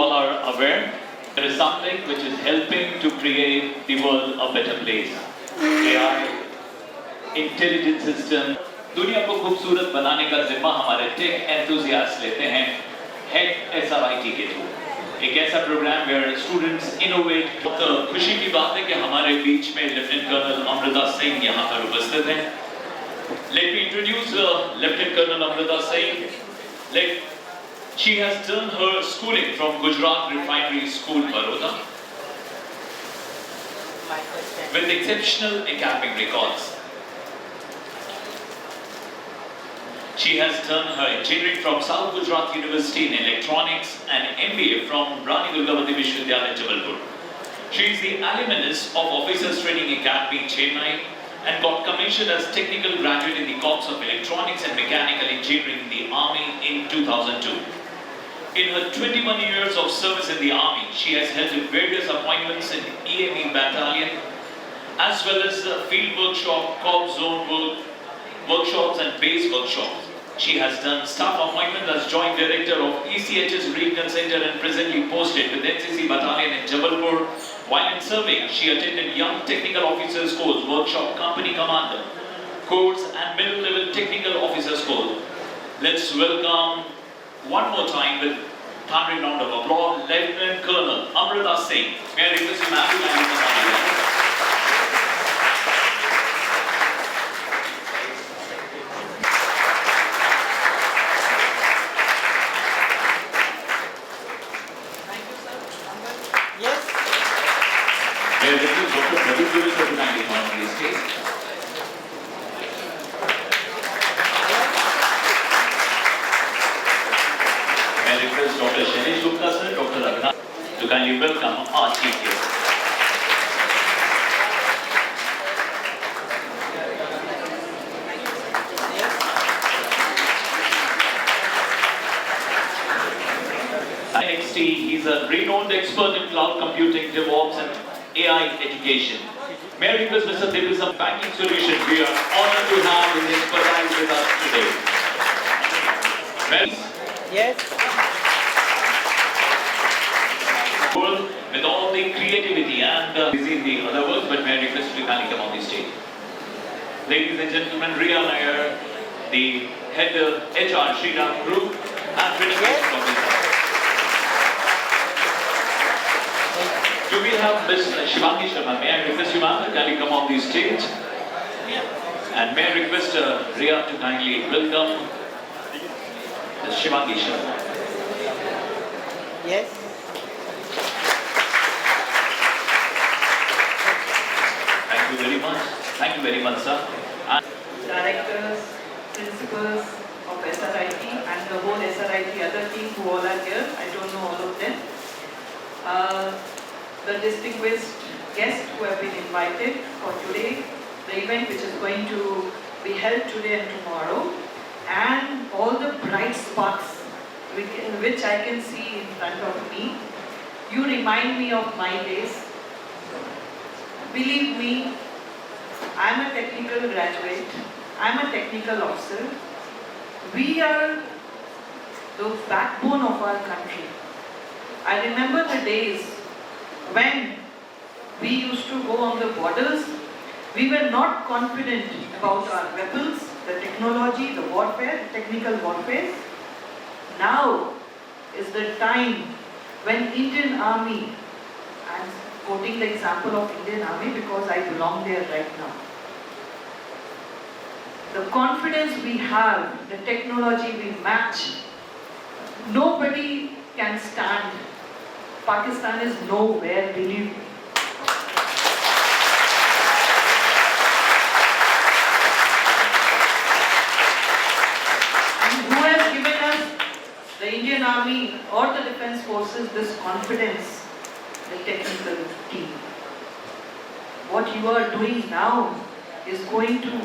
all are aware, there is something which is helping to create the world a better place. AI, intelligent system, दुनिया को खूबसूरत बनाने का जिम्मा हमारे टेक एंथुसियास्ट लेते हैं हैक SRIT के थ्रू। एक ऐसा प्रोग्राम where students innovate। तो खुशी की बात है कि हमारे बीच में लेफ्टिनेंट कर्नल अमृता सिंह यहाँ पर उपस्थित हैं। Let me introduce Lieutenant Colonel Amrita Singh. She has done her schooling from Gujarat Refinery School, Baroda, with exceptional academic records. She has done her engineering from South Gujarat University in Electronics and MBA from BRANIACS Vishwavidyalaya, Jabalpur. She is the alumnus of Officers Training Academy, Chennai, and got commissioned as technical graduate in the Corps of Electronics and Mechanical Engineering in the Army in 2002. In her 21 years of service in the Army, she has held various appointments in EME Battalion, as well as field workshop, Corps zone workshops and base workshops. She has done staff appointment as Joint Director of ECHS Regional Center and presently posted with NCC Battalion in Jabalpur. While in serving, she attended Young Technical Officers Course, Workshop Company Commander Course and Middle Level Technical Officers Course. Let's welcome one more time with thundering round of applause, Lieutenant Colonel Amrita Singh. May I request you, ma'am, to kindly come on here. To kindly welcome our chief guest. NXT, he's a renowned expert in cloud computing, DevOps, and AI education. May I request Mr. Devisam Banking Solutions? We are honored to have his expertise with us today. Yes. With all the creativity and busy in the other words, but may I request you to kindly come on the stage. Ladies and gentlemen, Riya Nair, the head of HR Shri Group, and President of this. Do we have Ms. Shivangi Sharma? May I request you, ma'am, to kindly come on the stage? And may I request Riya to kindly welcome Ms. Shivangi Sharma. Yes. Thank you very much, sir. Directors, principals of SRIT and the whole SRIT other team who all are here, I don't know all of them. The distinguished guests who have been invited for today, the event which is going to be held today and tomorrow, and all the bright sparks which I can see in front of me. You remind me of my days. Believe me, I am a technical graduate, I am a technical officer. We are the backbone of our country. I remember the days when we used to go on the borders. We were not confident about our weapons, the technology, the warfare, technical warfare. Now is the time when Indian Army, and quoting the example of Indian Army because I belong there right now. The confidence we have, the technology we match, nobody can stand. Pakistan is nowhere, believe me. And who has given us, the Indian Army or the Defence Forces, this confidence? The technical team. What you are doing now is going to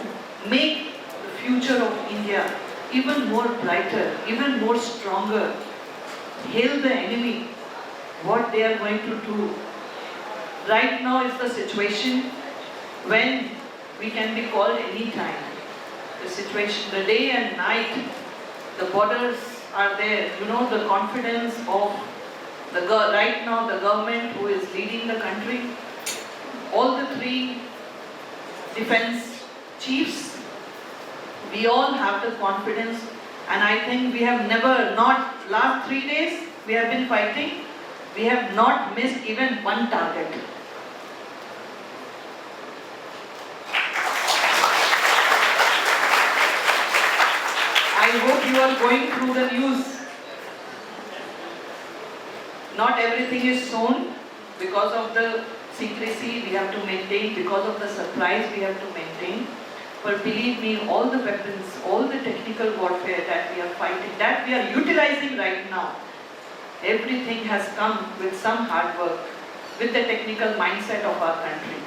make the future of India even more brighter, even more stronger. Hail the enemy, what they are going to do. Right now is the situation when we can be called any time. The situation, the day and night, the borders are there. You know, the confidence of Right now the government who is leading the country, all the three defense chiefs, we all have the confidence, and I think we have never, not last 3 days we have been fighting, we have not missed even one target. I hope you are going through the news. Not everything is shown because of the secrecy we have to maintain, because of the surprise we have to maintain. But believe me, all the weapons, all the technical warfare that we are fighting, that we are utilizing right now, everything has come with some hard work, with the technical mindset of our country.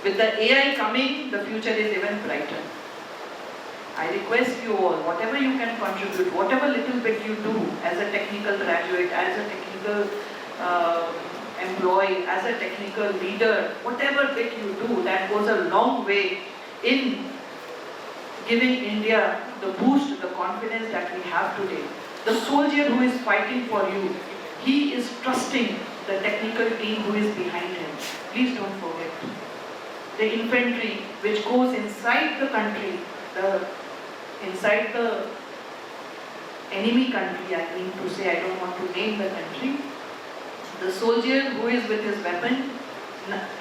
With the AI coming, the future is even brighter. I request you all, whatever you can contribute, whatever little bit you do as a technical graduate, as a technical employee, as a technical leader, whatever bit you do, that goes a long way in giving India the boost, the confidence that we have today. The soldier who is fighting for you, he is trusting the technical team who is behind him. Please don't forget. The infantry which goes inside the country, inside the enemy country, I mean to say, I don't want to name the country. The soldier who is with his weapon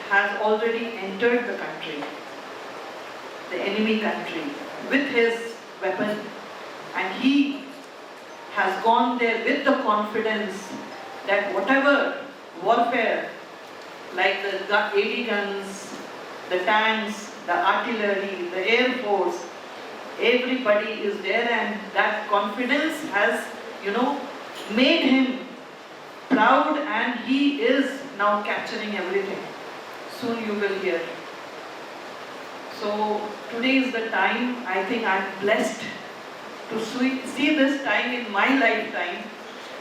has already entered the country, the enemy country, with his weapon, and he has gone there with the confidence that whatever warfare, like the AD guns, the tanks, the artillery, the air force, everybody is there, and that confidence has, made him proud, and he is now capturing everything. Soon you will hear. So today is the time, I think I'm blessed to see this time in my lifetime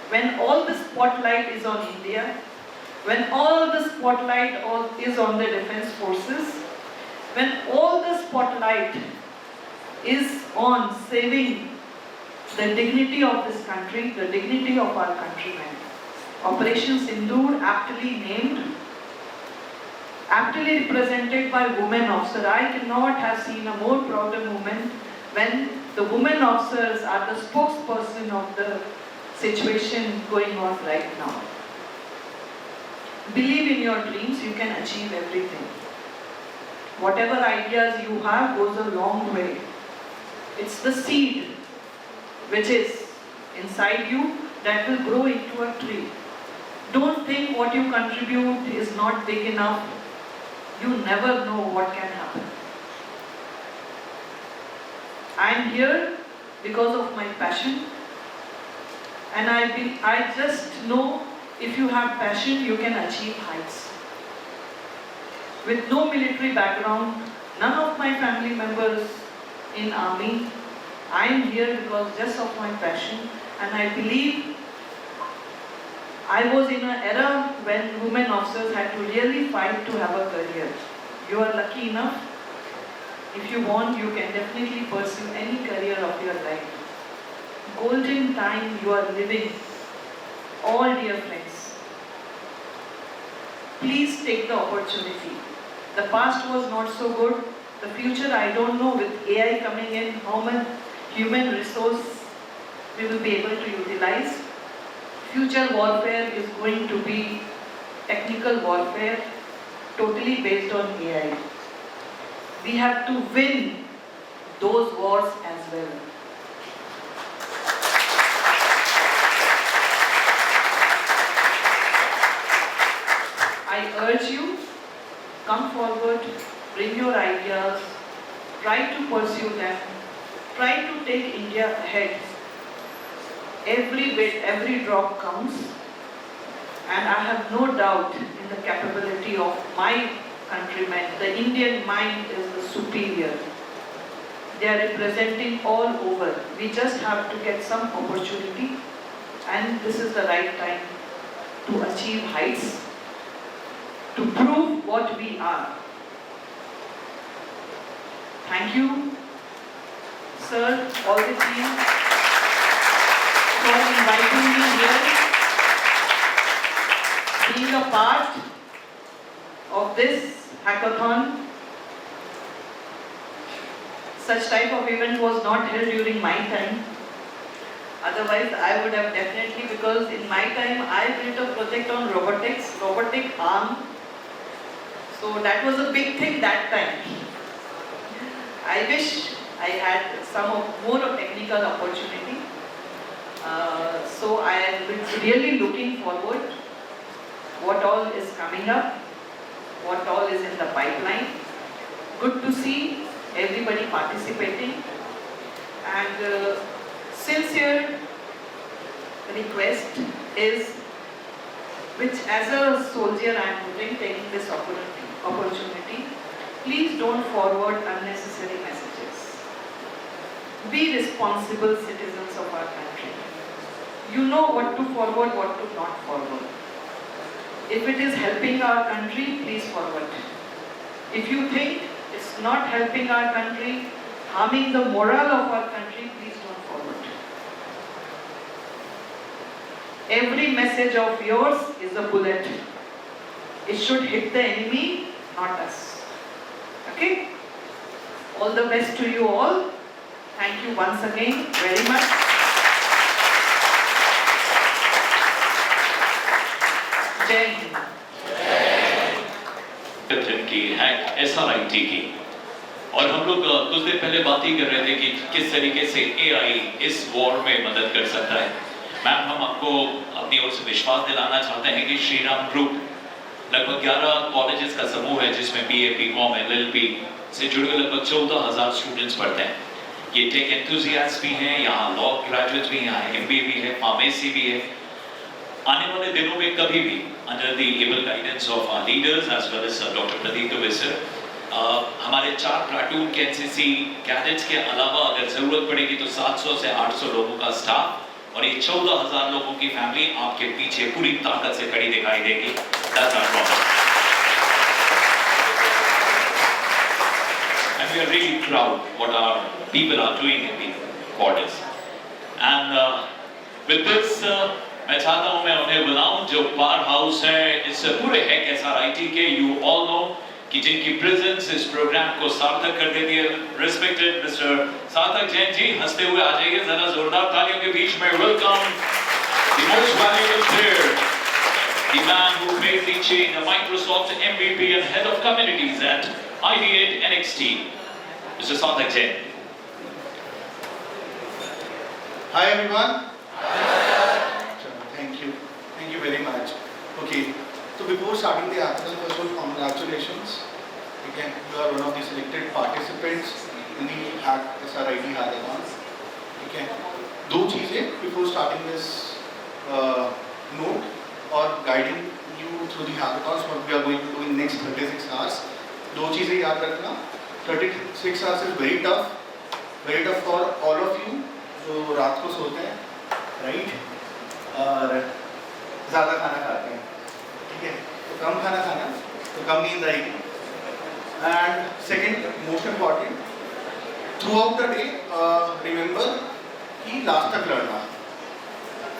when all the spotlight is on India, when all the spotlight is on the defense forces, when all the spotlight is on saving the dignity of this country, the dignity of our countrymen. Operation Sindoor, aptly named, aptly represented by women officers. I cannot have seen a more prouder moment when the women officers are the spokesperson of the situation going on right now. Believe in your dreams, you can achieve everything. Whatever ideas you have goes a long way. It's the seed which is inside you that will grow into a tree. Don't think what you contribute is not big enough. You never know what can happen. I am here because of my passion, and I just know if you have passion, you can achieve heights. With no military background, none of my family members in army, I am here because just of my passion, and I believe I was in an era when women officers had to really fight to have a career. You are lucky enough. If you want, you can definitely pursue any career of your life. Golden time you are living, all dear friends. Please take the opportunity. The past was not so good. The future, I don't know, with AI coming in, how much human resource we will be able to utilize. Future warfare is going to be technical warfare, totally based on AI. We have to win those wars as well. I urge you, come forward, bring your ideas, try to pursue them, try to take India ahead. Every bit, every drop counts, and I have no doubt in the capability of my countrymen. The Indian mind is the superior. They are representing all over. We just have to get some opportunity, and this is the right time to achieve heights, to prove what we are. Thank you, sir, all the team, for inviting me here. being a part of this hackathon. Such type of event was not held during my time. Otherwise, I would have definitely, because in my time, I built a project on robotics, robotic arm. So that was a big thing that time. I wish I had more of technical opportunity. So I am really looking forward what all is coming up, what all is in the pipeline. Good to see everybody participating, and sincere request is, which as a soldier I am taking this opportunity, please don't forward unnecessary messages. Be responsible citizens of our country. You know what to forward, what to not forward. If it is helping our country, please forward. If you think it's not helping our country, harming the morale of our country, please don't forward. Every message of yours is a bullet. It should hit the enemy, not us. Okay? All the best to you all. Thank you once again very much. Jai Hind. की hack SRIT की, और हम लोग कुछ देर पहले बात ही कर रहे थे कि किस तरीके से AI इस वॉर में मदद कर सकता है। मैम, हम आपको अपनी ओर से विश्वास दिलाना चाहते हैं कि श्रीराम ग्रुप लगभग 11 कॉलेजेस का समूह है जिसमें BA, BCom, LLB से जुड़े लगभग 14,000 स्टूडेंट्स पढ़ते हैं। ये टेक एंथुसियास्ट भी हैं, यहाँ लॉ ग्रेजुएट्स भी हैं, यहाँ MBA भी है, फार्मेसी भी है। आने वाले दिनों में कभी भी under the able guidance of our leaders as well as Dr. Pradeep Dubey sir, हमारे 4 प्लाटून के NCC कैडेट्स के अलावा अगर जरूरत पड़ेगी तो 700 से 800 लोगों का स्टाफ और ये 14,000 लोगों की फैमिली आपके पीछे पूरी ताकत से खड़ी दिखाई देगी। That's our promise. And we are really proud what our people are doing in the borders. And with this, मैं चाहता हूं मैं उन्हें बुलाऊं जो पावर हाउस है इस पूरे हैक SRIT के। यू ऑल नो कि जिनकी प्रेजेंस इस प्रोग्राम को सार्थक कर देती है। रिस्पेक्टेड मिस्टर सार्थक जैन जी, हंसते हुए आ जाइए जरा जोरदार तालियों के बीच में। Welcome the most valuable player, the man who made the change, a Microsoft MVP and head of communities at ID8 NXT, Mr. Sarthak Jain. Hi everyone. Thank you very much. Okay, so before starting the hackathon, first of all, congratulations. Again, you are one of the selected participants in the HACK SRIT hackathon. Okay, दो चीजें before starting this note or guiding you through the hackathons, what we are going to do in next 36 hours. दो चीजें याद रखना. 36 hours is very tough for all of you जो रात को सोते हैं, right? और ज़्यादा खाना खाते हैं, ठीक है? तो कम खाना खाना, तो कम नींद आएगी। And second, most important, throughout the day, remember कि लास्ट तक लड़ना,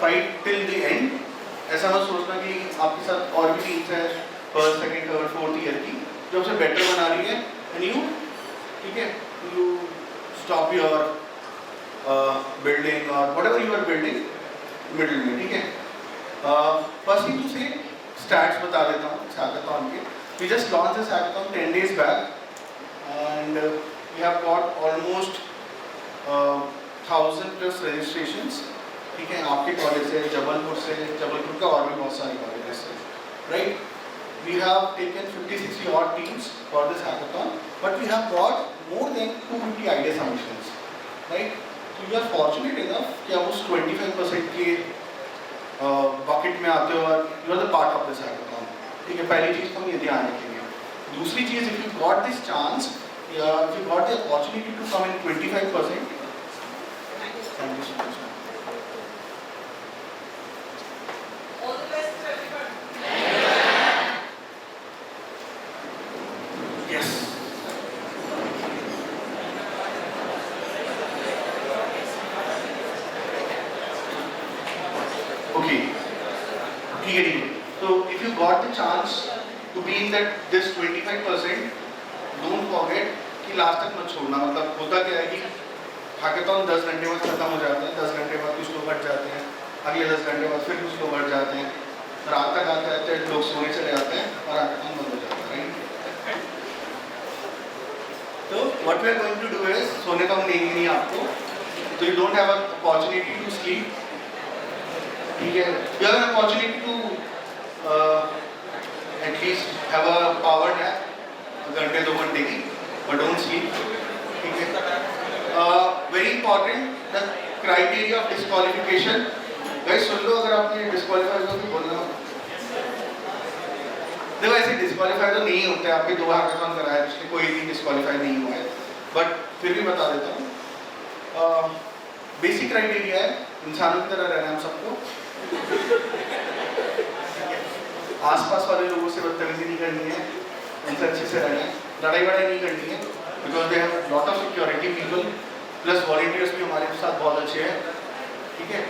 fight till the end। ऐसा मत सोचना कि आपके साथ और भी टीम्स हैं first, second, third, fourth year की जो आपसे बेटर बना रही है, and you, ठीक है? You stop your building or whatever you are building middle में, ठीक है? First thing to say stats बता देता हूँ इस हैकाथॉन के। We just launch this hackathon 10 days back and we have got almost 1000+ registrations, ठीक है? आपके कॉलेज से, जबलपुर का और भी बहुत सारे कॉलेजेस से, right? We have taken 50-60 odd teams for this hackathon, but we have brought more than 250 idea submissions, right? So you are fortunate enough कि आप उस 25% के बकेट में आते हो और you are the part of this hackathon, ठीक है? पहली चीज़ तो हम ये ध्यान रखेंगे। दूसरी चीज़, if you got this chance या if you got the opportunity to come in 25%, thank you so much. All the best to everyone. Yes. Okay, ठीक है। तो So if you got the chance to be in that this 25%, don't forget कि last तक मत छोड़ना. मतलब होता क्या है कि हैकेथॉन 10 घंटे बाद खत्म हो जाता है, 10 घंटे बाद कुछ लोग हट जाते हैं, अगले 10 घंटे बाद फिर कुछ लोग हट जाते हैं, रात तक आते आते लोग सोने चले जाते हैं और हैकेथॉन बंद हो जाता है, राइट? तो what we are going to do is, सोने तो हम देंगे नहीं आपको, तो you don't have a opportunity to sleep. ठीक है, you have an opportunity to at least have a power nap, घंटे 2 घंटे की, बट डोंट स्लीप. ठीक है. Very important, the criteria of disqualification. Guys सुन लो, अगर आपने डिस्क्वालीफाई हो तो बोलना. देखो ऐसे डिस्क्वालीफाई तो नहीं होते, आपके 2 हैकेथॉन कराए जिसमें कोई भी डिस्क्वालीफाई नहीं हुआ है, बट फिर भी बता देता हूँ. बेसिक क्राइटेरिया है इंसानों की तरह रहना हम सबको. आसपास वाले लोगों से बदतमीजी नहीं करनी है, उनसे अच्छे से रहना है, लड़ाई वड़ाई नहीं करनी है, because they have lot of security people, plus volunteers भी हमारे साथ बहुत अच्छे हैं. ठीक है.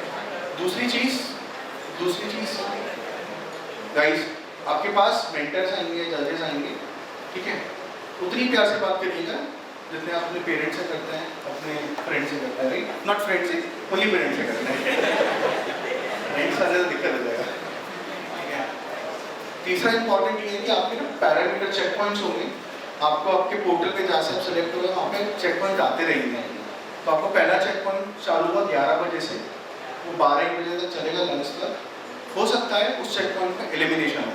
दूसरी चीज़ गाइस, आपके पास मेंटर्स आएंगे, जजेस आएंगे. ठीक है. उतनी प्यार से बात करिएगा जितने आप अपने पेरेंट्स से करते हैं, अपने फ्रेंड से करते हैं, राइट? नॉट फ्रेंड से, ओनली पेरेंट्स से करते हैं. फ्रेंड्स आने तो दिक्कत हो जाएगा. ठीक है. तीसरा इंपॉर्टेंट ये है कि आपके ना पैरामीटर चेक पॉइंट्स होंगे. आपको आपके पोर्टल पे जहाँ से आप सेलेक्ट हो गए वहाँ पे चेक पॉइंट आते रहेंगे. तो आपको पहला चेक पॉइंट चालू हुआ 11 बजे से, वो 12 बजे तक चलेगा, लंच तक. हो सकता है उस चेक पॉइंट में एलिमिनेशन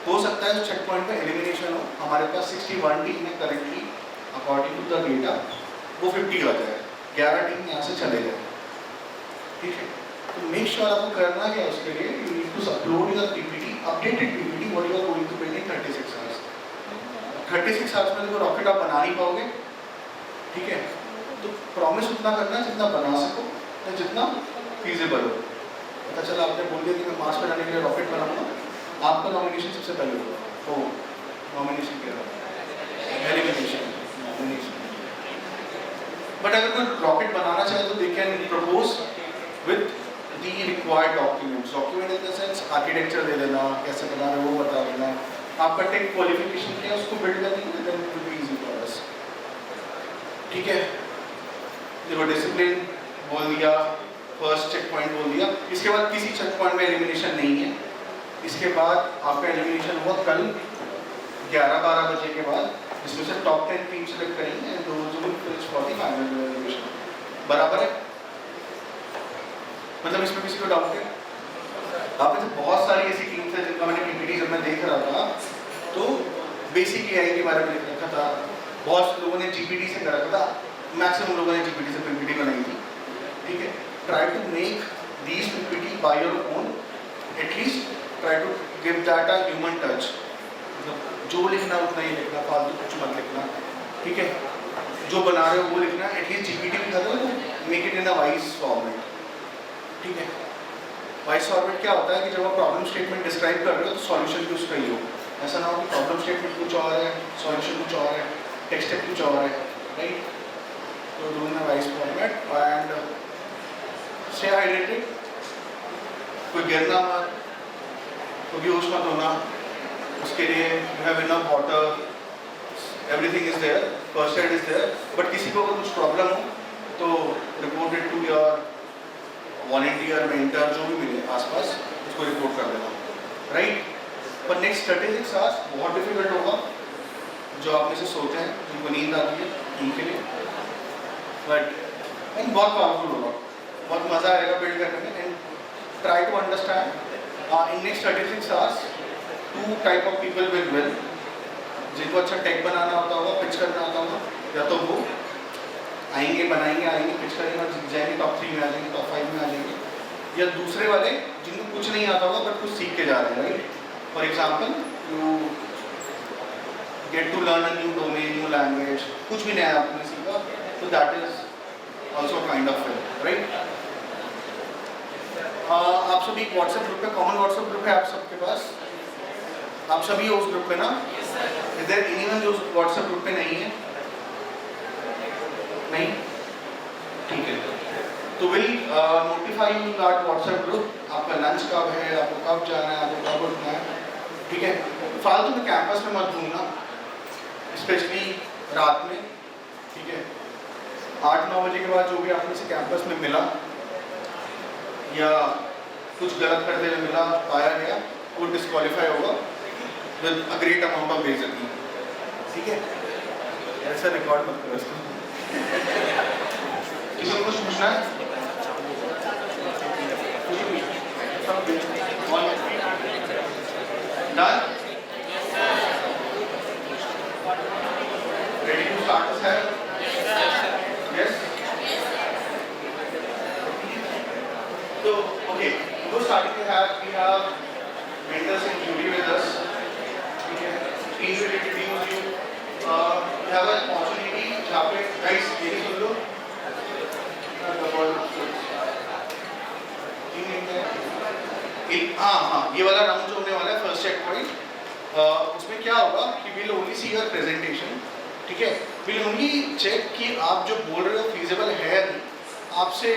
हो सकता है उस चेक पॉइंट में एलिमिनेशन हो. हमारे पास 61 टीम है currently, according to the data वो 50 आ जाए, 11 टीम यहाँ से चले जाए. ठीक है. तो मेक श्योर आपको करना क्या उसके लिए, you need to upload your PPT, updated PPT, what you are going to build in 36 hours. 36 hours में देखो रॉकेट आप बना नहीं पाओगे. ठीक है. तो प्रॉमिस उतना करना जितना बना सको या जितना फीजिबल हो. पता चला आपने बोल दिया कि मैं मार्स पे जाने के लिए रॉकेट बनाऊंगा, आपका नॉमिनेशन सबसे पहले होगा. तो नॉमिनेशन क्या है, एलिमिनेशन, नॉमिनेशन. बट अगर कोई रॉकेट बनाना चाहे तो they can propose with the required documents. Document in the sense architecture दे देना, कैसे बना रहे वो बता देना, आपका टेक क्वालिफिकेशन क्या है उसको बिल्ड कर देंगे, then it will be easy for us. ठीक है. देखो डिसिप्लिन बोल दिया, फर्स्ट चेक पॉइंट बोल दिया. इसके बाद किसी चेक पॉइंट में एलिमिनेशन नहीं है. इसके बाद आपका एलिमिनेशन हुआ कल 11-12 बजे के बाद, जिसमें से टॉप 10 टीम सेलेक्ट करेंगे and those will finish for the final elimination. बराबर है? मतलब इसमें किसी को डाउट है? आप में से बहुत सारी ऐसी टीम्स है जिनका मैंने पीपीटी जब मैं देख रहा था तो बेसिक एआई के बारे में लिख रखा था, बहुत लोगों ने जीपीटी से कर रखा था, मैक्सिमम लोगों ने जीपीटी से पीपीटी बनाई थी. ठीक है. Try to make these PPT by your own, at least try to give that a human touch. मतलब जो लिखना उतना ही लिखना, फालतू कुछ मत लिखना. ठीक है. जो बना रहे हो वो लिखना, एटलीस्ट जीपीटी भी कर दो, make it in a wise format. ठीक है. वाइज फॉर्मेट क्या होता है कि जब आप प्रॉब्लम स्टेटमेंट डिस्क्राइब कर रहे हो तो सॉल्यूशन भी उसका ही हो. ऐसा ना हो कि प्रॉब्लम स्टेटमेंट कुछ और है, सॉल्यूशन कुछ और है, टेक्स्ट कुछ और है, राइट? तो do in a wise format and stay hydrated. कोई गिरना मत, तो बेहोश मत होना. उसके लिए you have enough water, everything is there, first aid is there. But किसी को अगर कुछ प्रॉब्लम हो तो report it to your volunteer, mentor, जो भी मिले आसपास, उसको रिपोर्ट कर देना, राइट? पर नेक्स्ट 36 आवर्स बहुत डिफिकल्ट होगा. जो आप में से सोते हैं, जिनको नींद आती है उनके लिए, बट बहुत पावरफुल होगा, बहुत मज़ा आएगा बिल्ड करने में. And try to understand in next 36 hours 2 type of people will will. जिनको अच्छा टेक बनाना होता होगा, पिच करना होता होगा, या तो वो आएंगे, बनाएंगे, आएंगे, पिच करेंगे और जीत जाएंगे, टॉप 3 में आ जाएंगे, टॉप 5 में आ जाएंगे. या दूसरे वाले जिनको कुछ नहीं आता होगा बट कुछ सीख के जा रहे हैं, right? For example you get to learn a new domain, new language, कुछ भी नया आपने सीखा, तो that is also kind of fill, right? आप सभी एक व्हाट्सएप ग्रुप पे, कॉमन व्हाट्सएप ग्रुप है आप सबके पास, आप सभी हो उस ग्रुप पे ना? इज देयर एनीवन जो उस व्हाट्सएप ग्रुप पे नहीं है? नहीं? ठीक है. तो will notify you that WhatsApp group आपका लंच कब है, आपको कब जाना है, आपको कब उठना है, ठीक है। फालतू में कैंपस में मत घूमना, स्पेशली रात में, ठीक है। 8-9 बजे के बाद जो भी आपने से कैंपस में मिला या कुछ गलत करते हुए मिला, पाया गया, वो डिस्क्वालीफाई होगा with a great amount of बेइज्जती, ठीक है। ऐसा रिकॉर्ड मत करो इसको। किसी को कुछ पूछना है? Done? Ready to start this hack? Yes? So, okay, before starting the hack, we have mentors in Jury with us. Okay, please will introduce you. We have an opportunity, जहाँ पे guys ये सुन लो. हाँ, ये वाला राउंड जो होने वाला है फर्स्ट चेक पॉइंट, उसमें क्या होगा कि will only see your presentation, ठीक है। विल ओनली चेक कि आप जो बोल रहे हो फीजिबल है नहीं। आपसे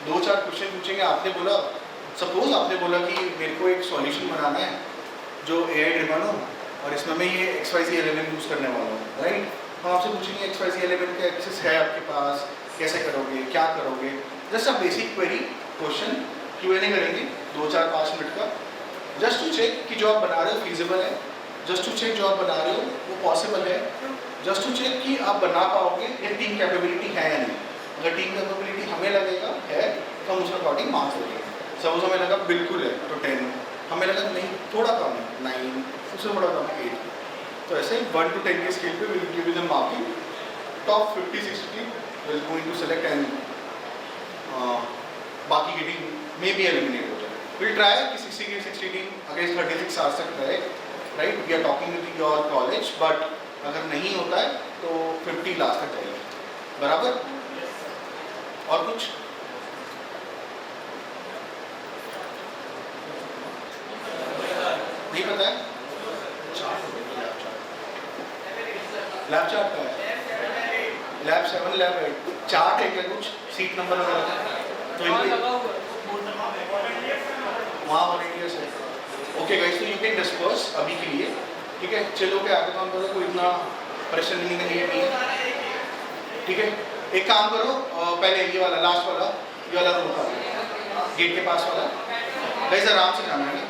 2-4 क्वेश्चन पूछेंगे। आपने बोला, सपोज आपने बोला कि मेरे को एक सॉल्यूशन बनाना है जो AI ड्रिवन हो और इसमें मैं ये XYZ एलिमेंट यूज़ करने वाला हूँ, राइट। हम आपसे पूछेंगे XYZ एलिमेंट का एक्सेस है आपके पास, कैसे करोगे, क्या करोगे, just a basic query question Q&A करेंगे 2-4-5 मिनट का, जस्ट टू चेक कि जो आप बना रहे हो फीजिबल है, जस्ट टू चेक जो आप बना रहे हो वो पॉसिबल है, जस्ट टू चेक कि आप बना पाओगे, ये टीम कैपेबिलिटी है या नहीं। अगर टीम कैपेबिलिटी हमें लगेगा है तो हम उसका अकॉर्डिंग मार्क्स देंगे। सपोज हमें लगा बिल्कुल है तो 10, हमें लगा नहीं थोड़ा कम है 9, उससे थोड़ा कम है 8। तो ऐसे 1 to 10 के स्केल पे will give you the marking. Top 50-60 will going to select and बाकी की टीम मे बी एलिमिनेट हो जाए। विल ट्राई कि 60 की 60 टीम अगेंस्ट 36 आवर्स तक रहे, right. We are talking with your college, but अगर नहीं होता है तो 50 लास्ट तक जाएगी, बराबर। और कुछ नहीं पता है? लैब चार्ट का है, लैब 7 लैब 8 चार्ट है क्या कुछ सीट नंबर वगैरह? तो वहाँ वॉलंटियर्स है। ओके गाइस, तो यू कैन डिस्पर्स अभी के लिए, ठीक है। चलो के आगे काम करो, कोई इतना प्रेशर नहीं है, ठीक है। एक काम करो, पहले ये वाला लास्ट वाला, ये वाला रूम का गेट के पास वाला गाइस, आराम से जाना है।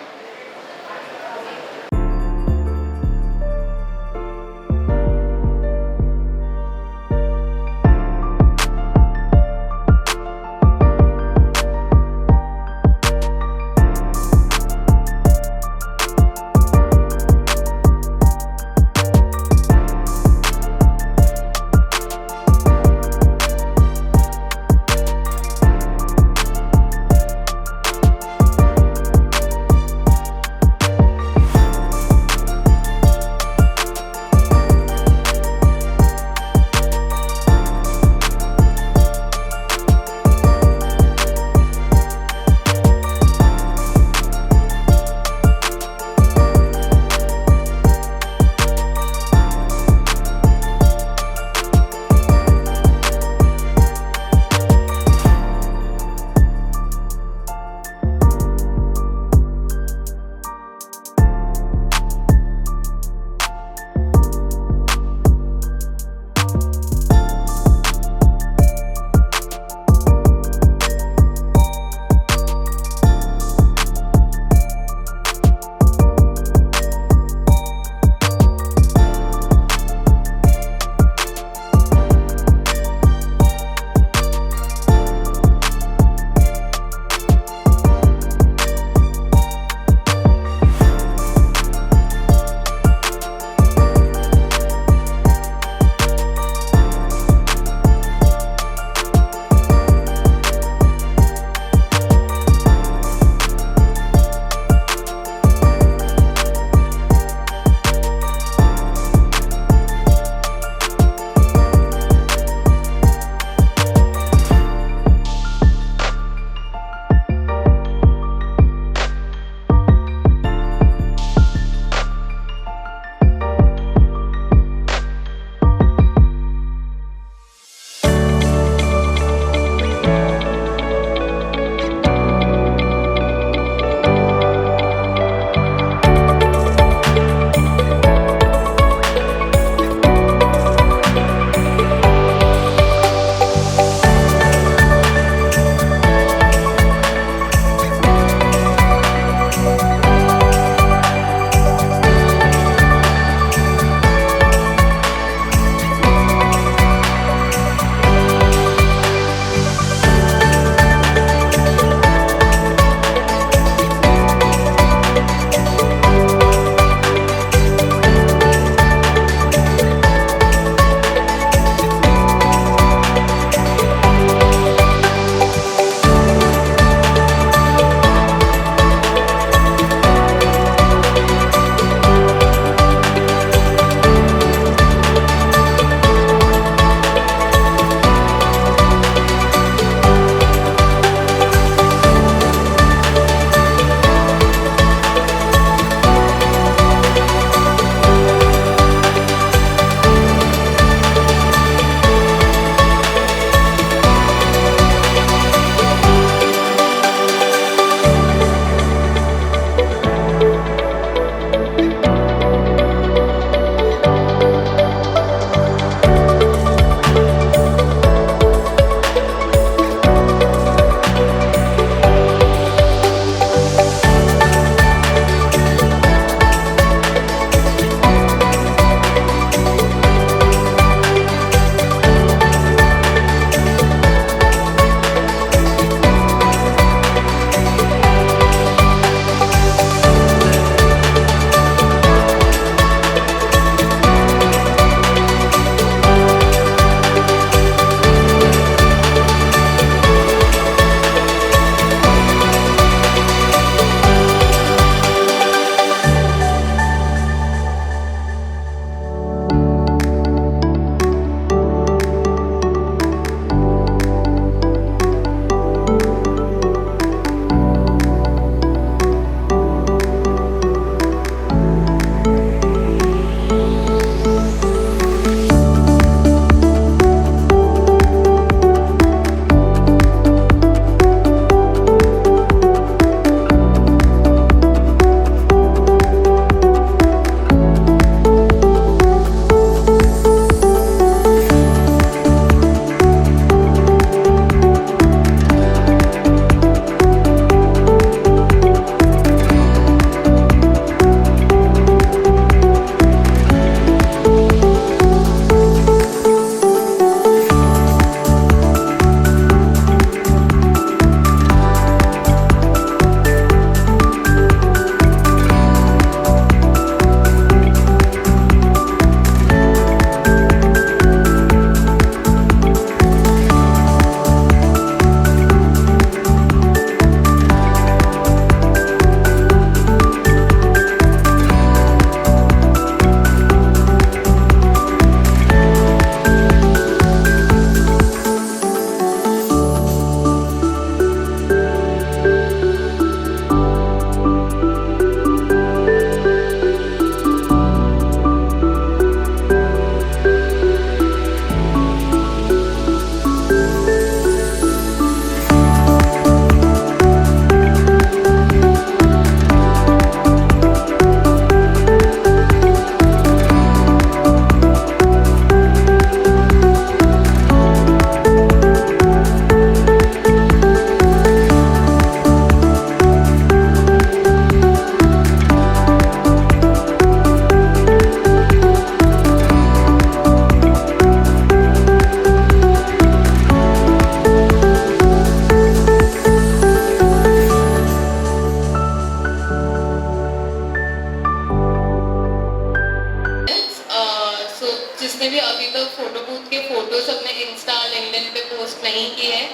जिसने भी अभी तक फोटो बूथ के फोटोज अपने इंस्टा लिंक्डइन पे पोस्ट नहीं किए हैं,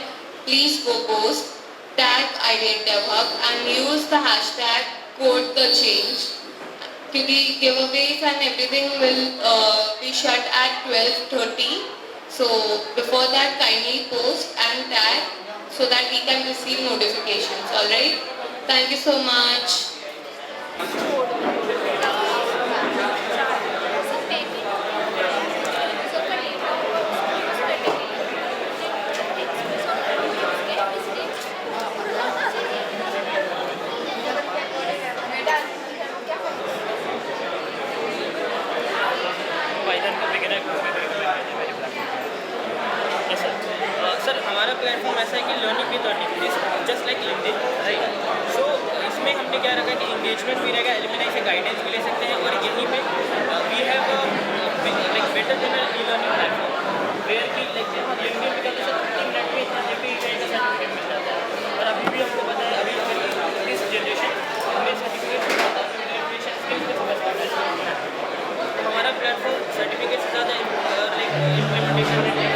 please go post, tag IDEADevHub and use the hashtag code the change, क्योंकि giveaways and everything will be shut at 12:30. So before that, kindly post and tag so that we can receive notifications. All right? Thank you so much. Sir हमारा platform ऐसा है कि learning with earning is just like LinkedIn, right? So इसमें हमने क्या रखा है कि इंगेजमेंट भी रहेगा, एलुमनाई से गाइडेंस भी ले सकते हैं, और यहीं पे we have like better than e learning platform where की लाइक लिंक्डइन पे करते सर 3 मिनट में इतना एपी का सर्टिफिकेट मिल जाता है। और अभी भी हमको पता है, अभी अगर इस जनरेशन हमें सर्टिफिकेट मिल जाता है इम्प्लीमेंटेशन स्किल्स पे फोकस करना है। तो हमारा प्लेटफॉर्म सर्टिफिकेट से ज़्यादा लाइक इम्प्लीमेंटेशन है।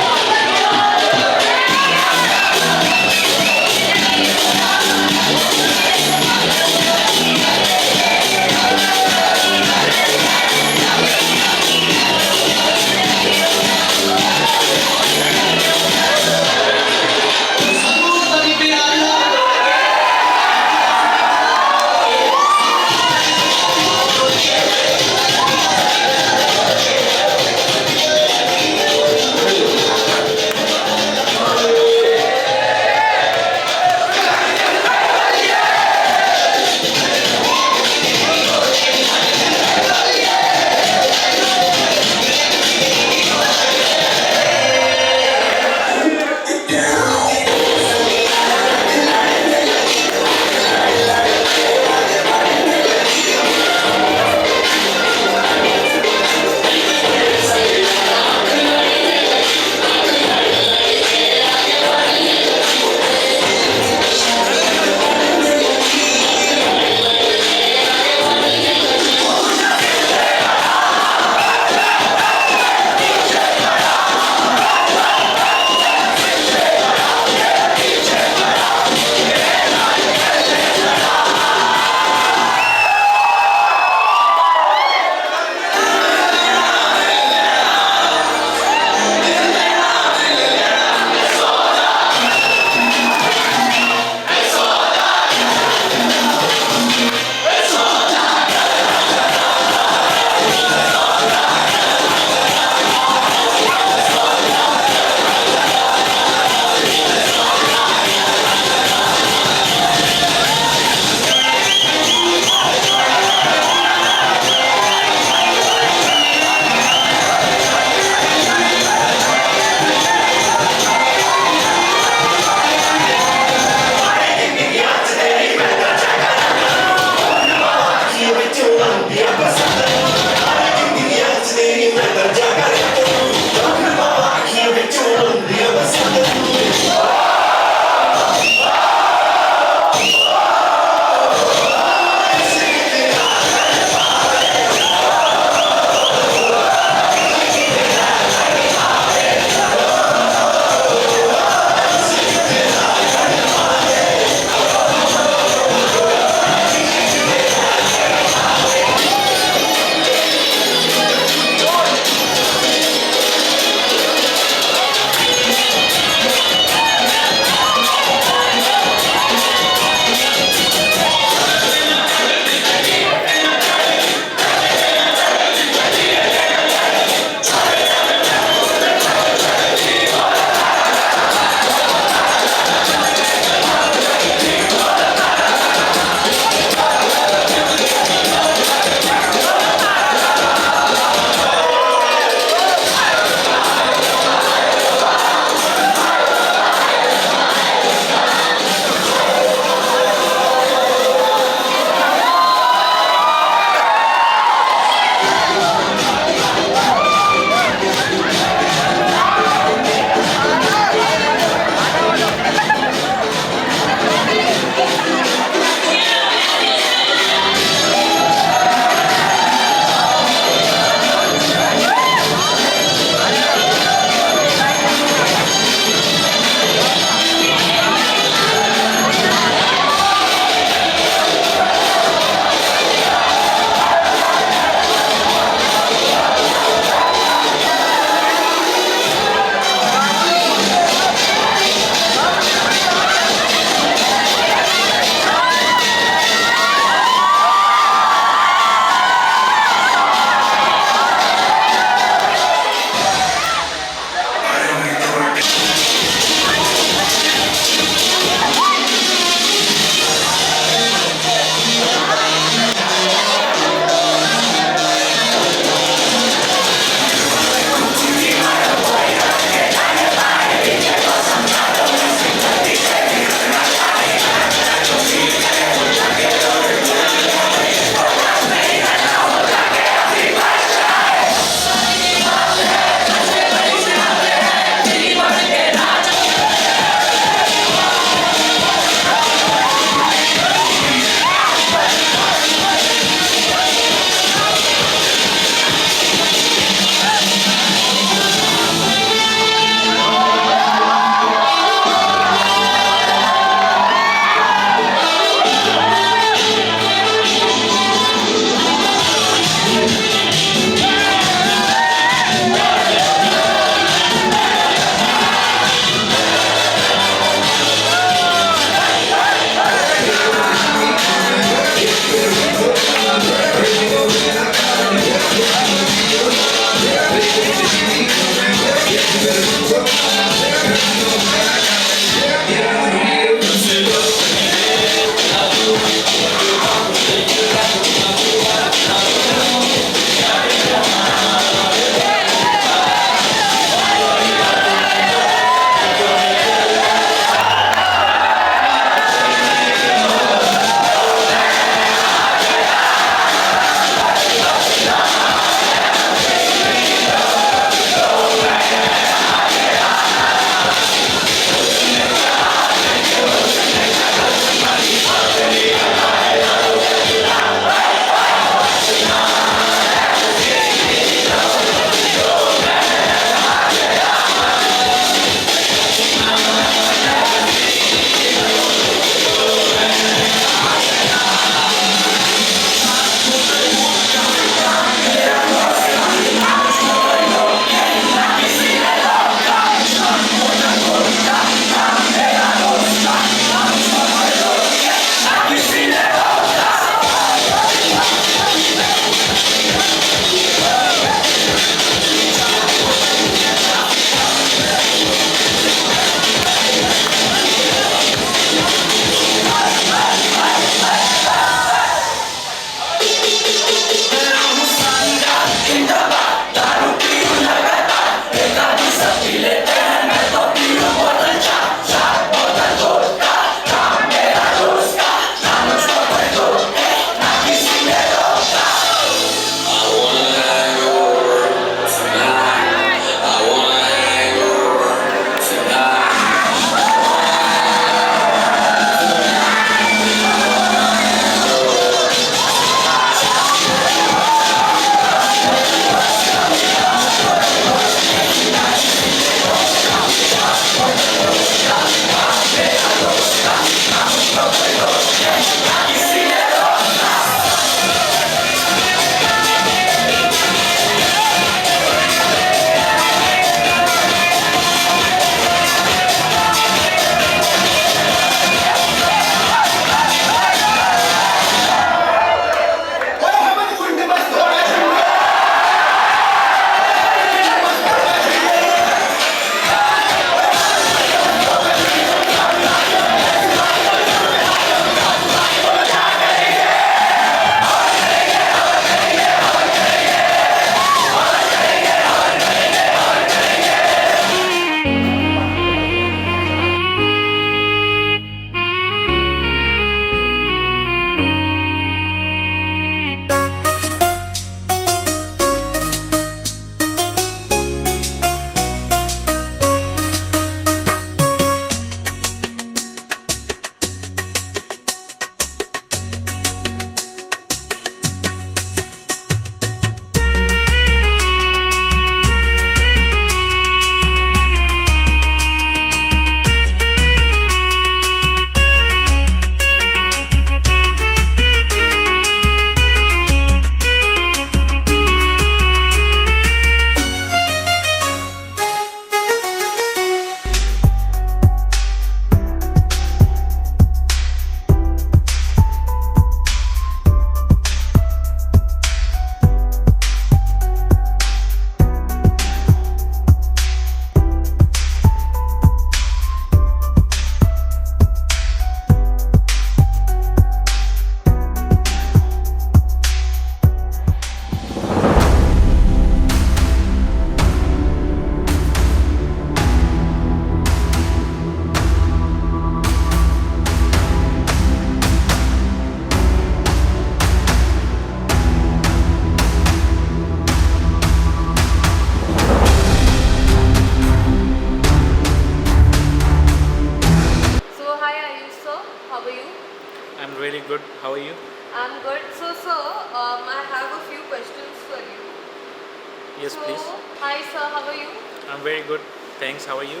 Yes, so, please. hi sir, how are you? I'm very good. Thanks. How are you?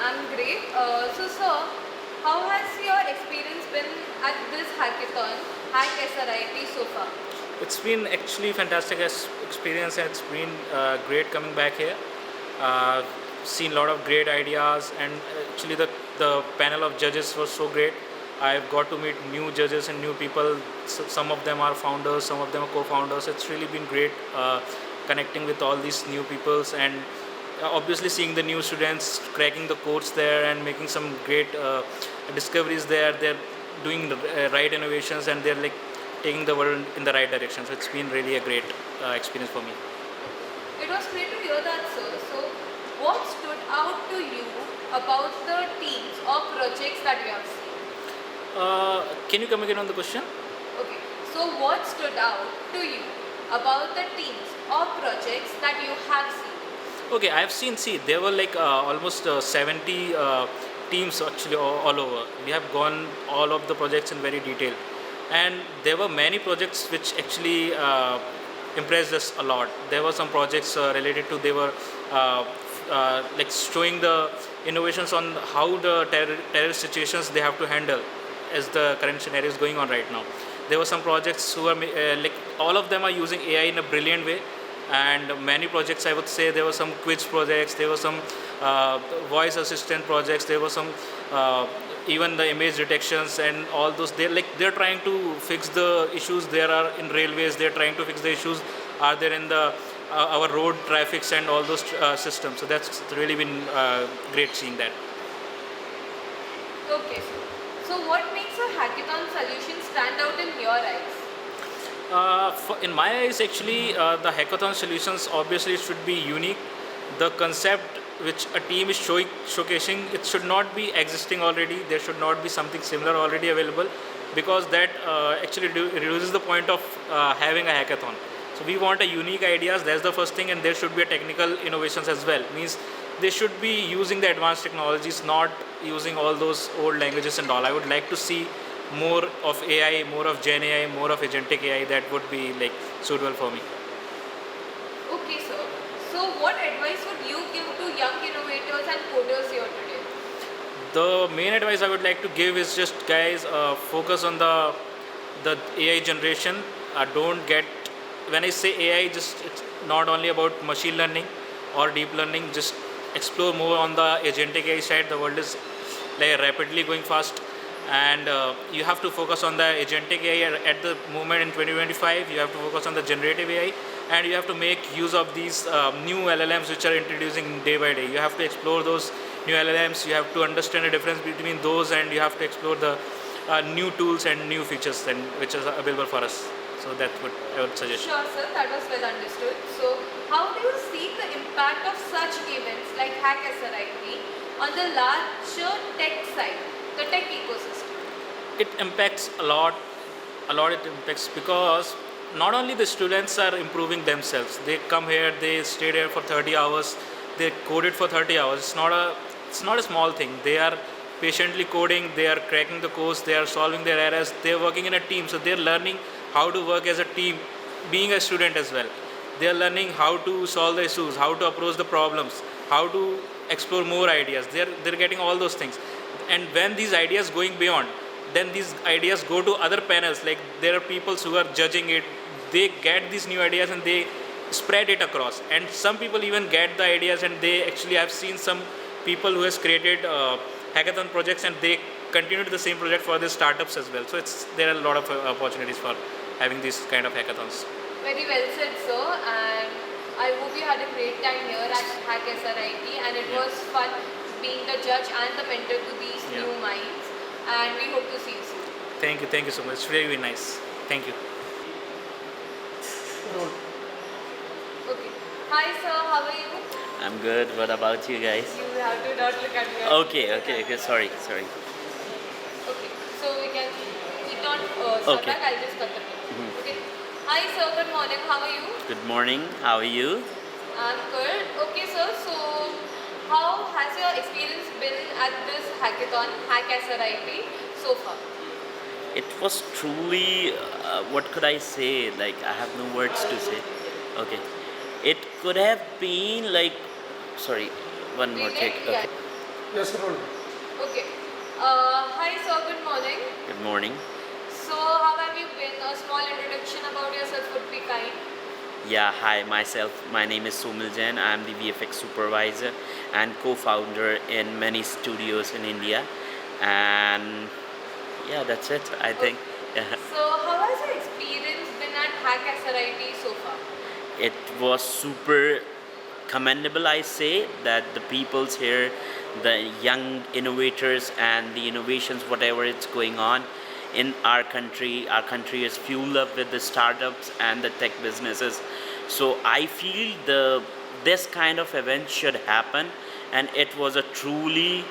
I'm great. So sir, how has your experience been at this hackathon, Hack SRIT so far? It's been actually fantastic experience. And it's been great coming back here. Seen a lot of great ideas, and actually the panel of judges was so great. I've got to meet new judges and new people. Some of them are founders, some of them are co-founders. It's really been great connecting with all these new peoples, and obviously seeing the new students cracking the codes there and making some great discoveries there. They're doing the right innovations, and they're like taking the world in the right direction. So it's been really a great experience for me. It was great to hear that sir. So, what stood out to you about the teams or projects that you have seen? Can you come again on the question? Okay, so what stood out to you about the teams or projects that you have seen? Okay, I have seen. See, there were like almost 70 teams actually all over. We have gone all of the projects in very detail, and there were many projects which actually impressed us a lot. There were some projects related to, they were like showing the innovations on how the terrorist situations they have to handle as the current scenario is going on right now. There were some projects who are like all of them are using AI in a brilliant way, and many projects I would say, there were some quiz projects, there were some voice assistant projects, there were some even the image detections and all those. They're trying to fix the issues there are in railways. They're trying to fix the issues are there in the our road traffics and all those systems. So that's really been great seeing that. Okay, so what makes a hackathon solution stand out in your eyes? In my eyes, actually, the hackathon solutions obviously should be unique. The concept which a team is showcasing, it should not be existing already. There should not be something similar already available, because that actually reduces the point of having a hackathon. So we want a unique ideas. That's the first thing, and there should be a technical innovations as well. Means they should be using the advanced technologies, not using all those old languages and all. I would like to see more of AI, more of Gen AI, more of agentic AI. That would be like suitable for me. Okay, sir. So what advice would you give to young innovators and coders here today? The main advice I would like to give is just, guys, focus on the AI generation. Don't get, when I say AI, just it's not only about machine learning or deep learning. Just explore more on the agentic AI side. The world is like rapidly going fast, and you have to focus on the agentic AI at the moment in 2025. You have to focus on the generative AI, and you have to make use of these new LLMs which are introducing day by day. You have to explore those new LLMs. You have to understand the difference between those, and you have to explore the new tools and new features and which is available for us. So that's what I would suggest. Sure, sir. That was well understood. So how do you see the impact of such events like Hack SRIT on the larger tech side, the tech ecosystem? It impacts a lot. It impacts because not only the students are improving themselves. They come here, they stay there for 30 hours, they code it for 30 hours. It's not a small thing. They are patiently coding, they are cracking the course, they are solving their errors, they are working in a team. So they're learning how to work as a team, being a student as well. They are learning how to solve the issues, how to approach the problems, how to explore more ideas. They're getting all those things. And when these ideas going beyond, then these ideas go to other panels. Like there are people who are judging it. They get these new ideas and they spread it across. And some people even get the ideas, and they actually, I've seen some people who has created hackathon projects, and they continue the same project for their startups as well. So there are a lot of opportunities for having these kind of hackathons. Very well said, sir. And I hope you had a great time here at Hack SRIT, and it was fun being the judge and the mentor to these new minds. And we hope to see you soon. Thank you so much. It's very nice. Thank you. Okay. Hi, sir. How are you? I'm good. What about you guys? You have to not look at me. Okay. Sorry. Okay. So we can not start Okay. back. I'll just cut the video. Okay. Hi, sir. Good morning. How are you? Good morning. How are you? I'm good. Okay, sir. So, how has your experience been at this hackathon, Hack SRIT, so far? It was truly, what could I say? Like, I have no words to say. Okay. It could have been like, sorry, one more take. Okay. Yes, roll. Okay. Hi sir, good morning. Good morning. So how have you been? A small introduction about yourself would be kind. Yeah, hi, my name is Somil Jain. I'm the VFX supervisor and co-founder in many studios in India. And yeah, that's it, I think. Yeah. So how has your experience been at HACK SRIT so far? It was super commendable, I say, that the peoples here, the young innovators and the innovations, whatever it's going on in our country is fueled up with the startups and the tech businesses. So I feel this kind of event should happen, and it was a truly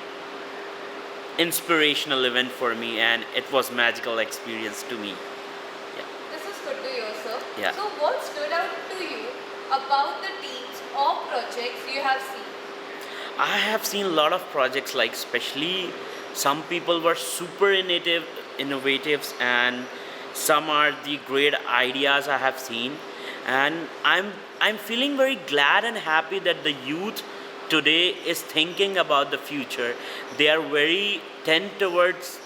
inspirational event for me, and it was magical experience to me. This is good to hear, sir. Yeah. So what stood out to you about the teams or projects you have seen? I have seen a lot of projects, like especially some people were super innovatives, and some are the great ideas I have seen, and I'm feeling very glad and happy that the youth today is thinking about the future. They are very tend towards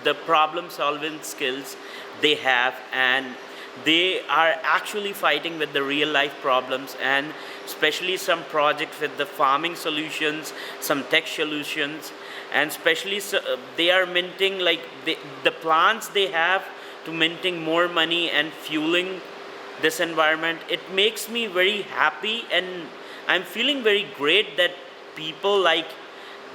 the problem solving skills they have, and they are actually fighting with the real life problems, and especially some projects with the farming solutions, some tech solutions, and especially they are minting like the plants they have to minting more money and fueling this environment. It makes me very happy, and I'm feeling very great that people like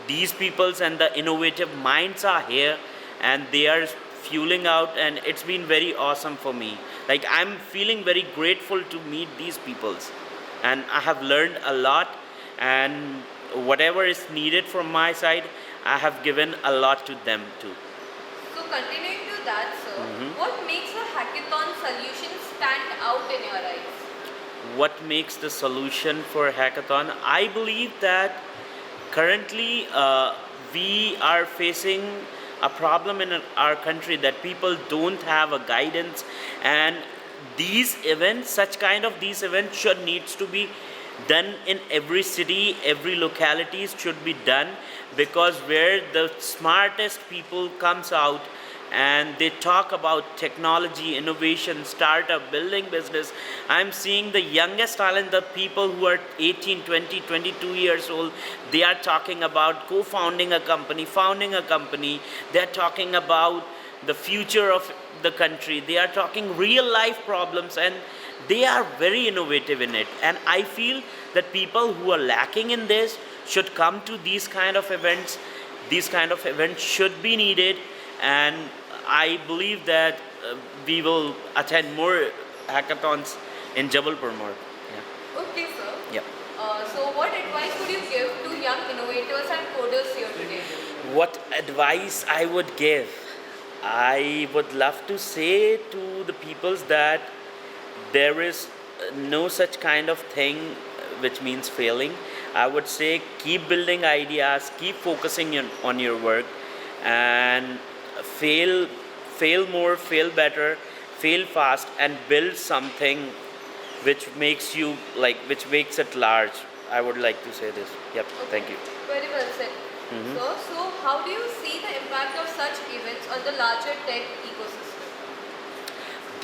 these peoples and the innovative minds are here, and they are fueling out, and it's been very awesome for me. Like, I'm feeling very grateful to meet these peoples, and I have learned a lot, and whatever is needed from my side, I have given a lot to them too. So continuing to that, sir, Mhm. what makes a hackathon solution stand out in your eyes? What makes the solution for hackathon? I believe that currently we are facing a problem in our country that people don't have a guidance, and these events, such kind of these events should needs to be done in every city, every localities should be done, because where the smartest people comes out and they talk about technology, innovation, startup, building business. I'm seeing the youngest talent, the people who are 18, 20, 22 years old, they are talking about co-founding a company, founding a company. They're talking about the future of the country. They are talking real life problems, and they are very innovative in it. And I feel that people who are lacking in this should come to these kind of events. These kind of events should be needed, and I believe that we will attend more hackathons in Jabalpur more. Yeah. Okay, sir. Yeah. So what advice would you give to young innovators and coders here today? What advice I would give? I would love to say to the peoples that there is no such kind of thing which means failing. I would say keep building ideas, keep focusing on your work, and fail more, fail better, fail fast, and build something which makes you which makes it large. I would like to say this. Yep. Thank you. Very well said. Mhm. Sir, so how do you see the impact of such events on the larger tech ecosystem?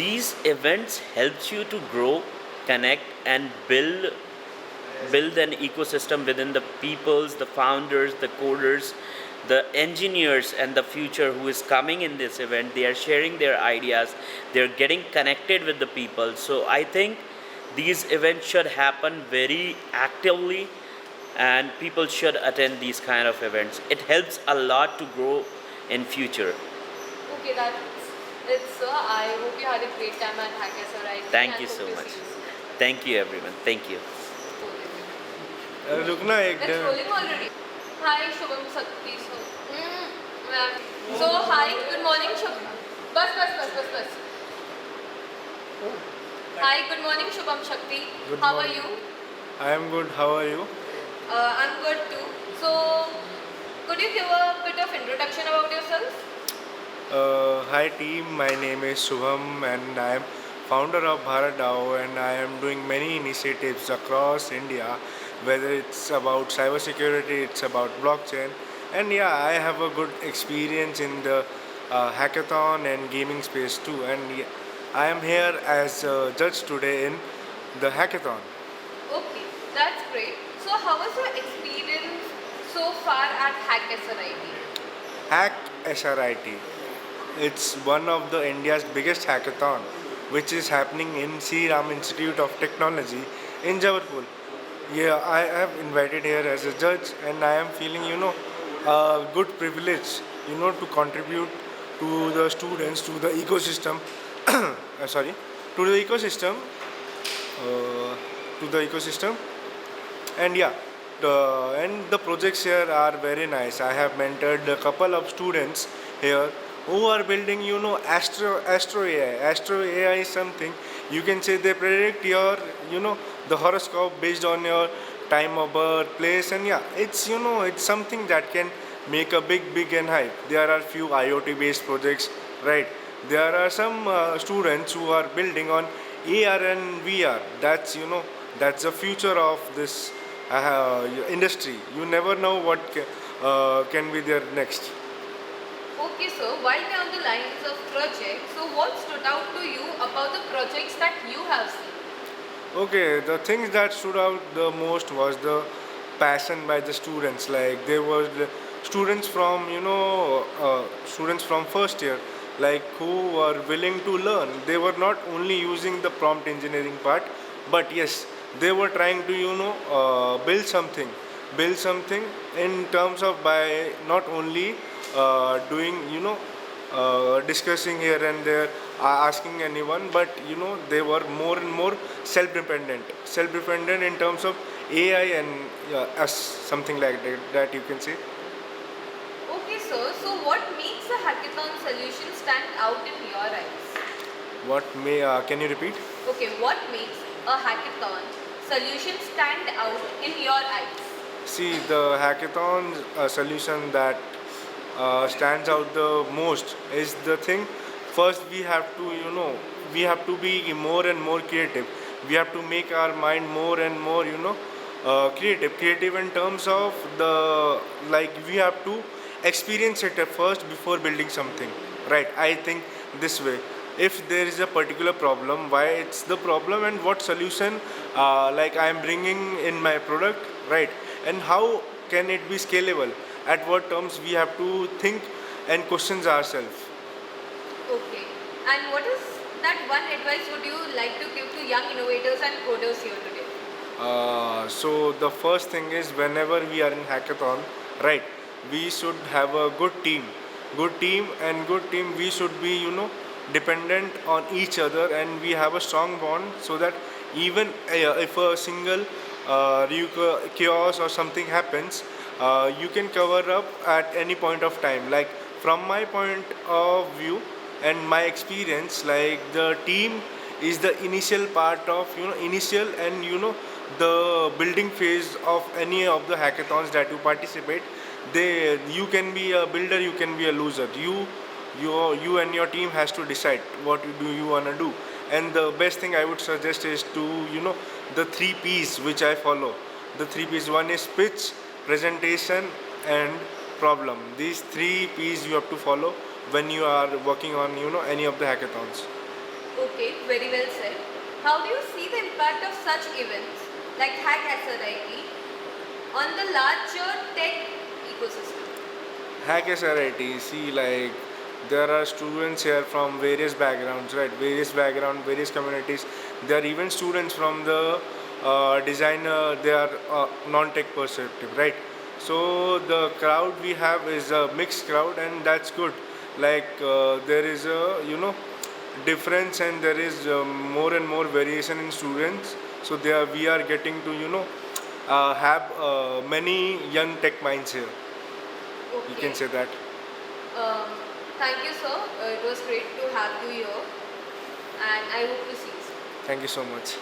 These events helps you to grow, connect, and build an ecosystem within the peoples, the founders, the coders, the engineers, and the future who is coming in this event. They are sharing their ideas, they're getting connected with the people. So I think these events should happen very actively, and people should attend these kind of events. It helps a lot to grow in future. Okay, that's it, sir. I hope you had a great time at Hackathon, right? Thank you so much. Thank you everyone. Thank you. रुकना एक It's rolling already. Hi, Shubham Sakti. So, hi, good morning, Shubham. Bus. Hi, good morning, Shubham Shakti. Good How morning. are you? I am good. How are you? I'm good too. So, could you give a bit of introduction about yourself? Hi team. My name is Shubham, and I am founder of Bharat DAO, and I am doing many initiatives across India, whether it's about cybersecurity, it's about blockchain, and yeah, I have a good experience in the hackathon and gaming space too. And yeah, I am here as a judge today in the hackathon. Okay, that's great. So how was your experience so far at HACK SRIT? Hack SRIT. It's one of the India's biggest hackathon, which is happening in Shri Institute of Technology in Jabalpur. Yeah, I have invited here as a judge, and I am feeling, a good privilege, to contribute to the students, to the ecosystem. Sorry, to the ecosystem, uh, to the ecosystem, and yeah, the projects here are very nice. I have mentored a couple of students here who are building, astro AI. Astro AI is something you can say they predict your, the horoscope based on your time of birth, place, and yeah, it's something that can make a big and hype. There are few IoT based projects, right? There are some students who are building on AR and VR. That's the future of this industry. You never know what can be there next. Okay, so while we're on the lines of projects, so what stood out to you about the projects that you have seen? Okay, the things that stood out the most was the passion by the students. Like there was the students from students from first year, like who were willing to learn. They were not only using the prompt engineering part, but yes, they were trying to build something in terms of by not only doing discussing here and there, asking anyone, but they were more and more self-dependent in terms of AI and us, something like that you can say. Okay, so what makes a hackathon solution stand out in your eyes? What may can you repeat? Okay, what makes a hackathon solution stand out in your eyes? See, the hackathon solution that stands out the most is the thing. First, we have to be more and more creative. We have to make our mind more and more, creative in terms of the, like, we have to experience it at first before building something, right? I think this way. If there is a particular problem, why it's the problem and what solution, like I am bringing in my product, right? And how can it be scalable? At what terms we have to think and questions ourselves. Okay, and what is that one advice would you like to give to young innovators and coders here today? So the first thing is whenever we are in hackathon, right? We should have a good team. We should be dependent on each other, and we have a strong bond so that even if a single chaos or something happens, you can cover up at any point of time. Like from my point of view and my experience, like the team is the initial part of initial and the building phase of any of the hackathons that you participate. You can be a builder, you can be a loser. You and your team has to decide what you want to do. And the best thing I would suggest is to the 3 P's which I follow. The 3 P's, one is pitch, presentation, and problem. These 3 P's you have to follow when you are working on any of the hackathons. Okay, very well said. How do you see the impact of such events like Hack SRIT on the larger tech ecosystem? Hack SRIT, see, like there are students here from various backgrounds, right? Various communities. There are even students from the designer, they are non-tech perspective, right? So the crowd we have is a mixed crowd, and that's good. Like there is a difference, and there is more and more variation in students. So we are getting to have many young tech minds here. Okay. You can say that. Thank you, sir. It was great to have you here, and I hope to see you soon. Thank you so much.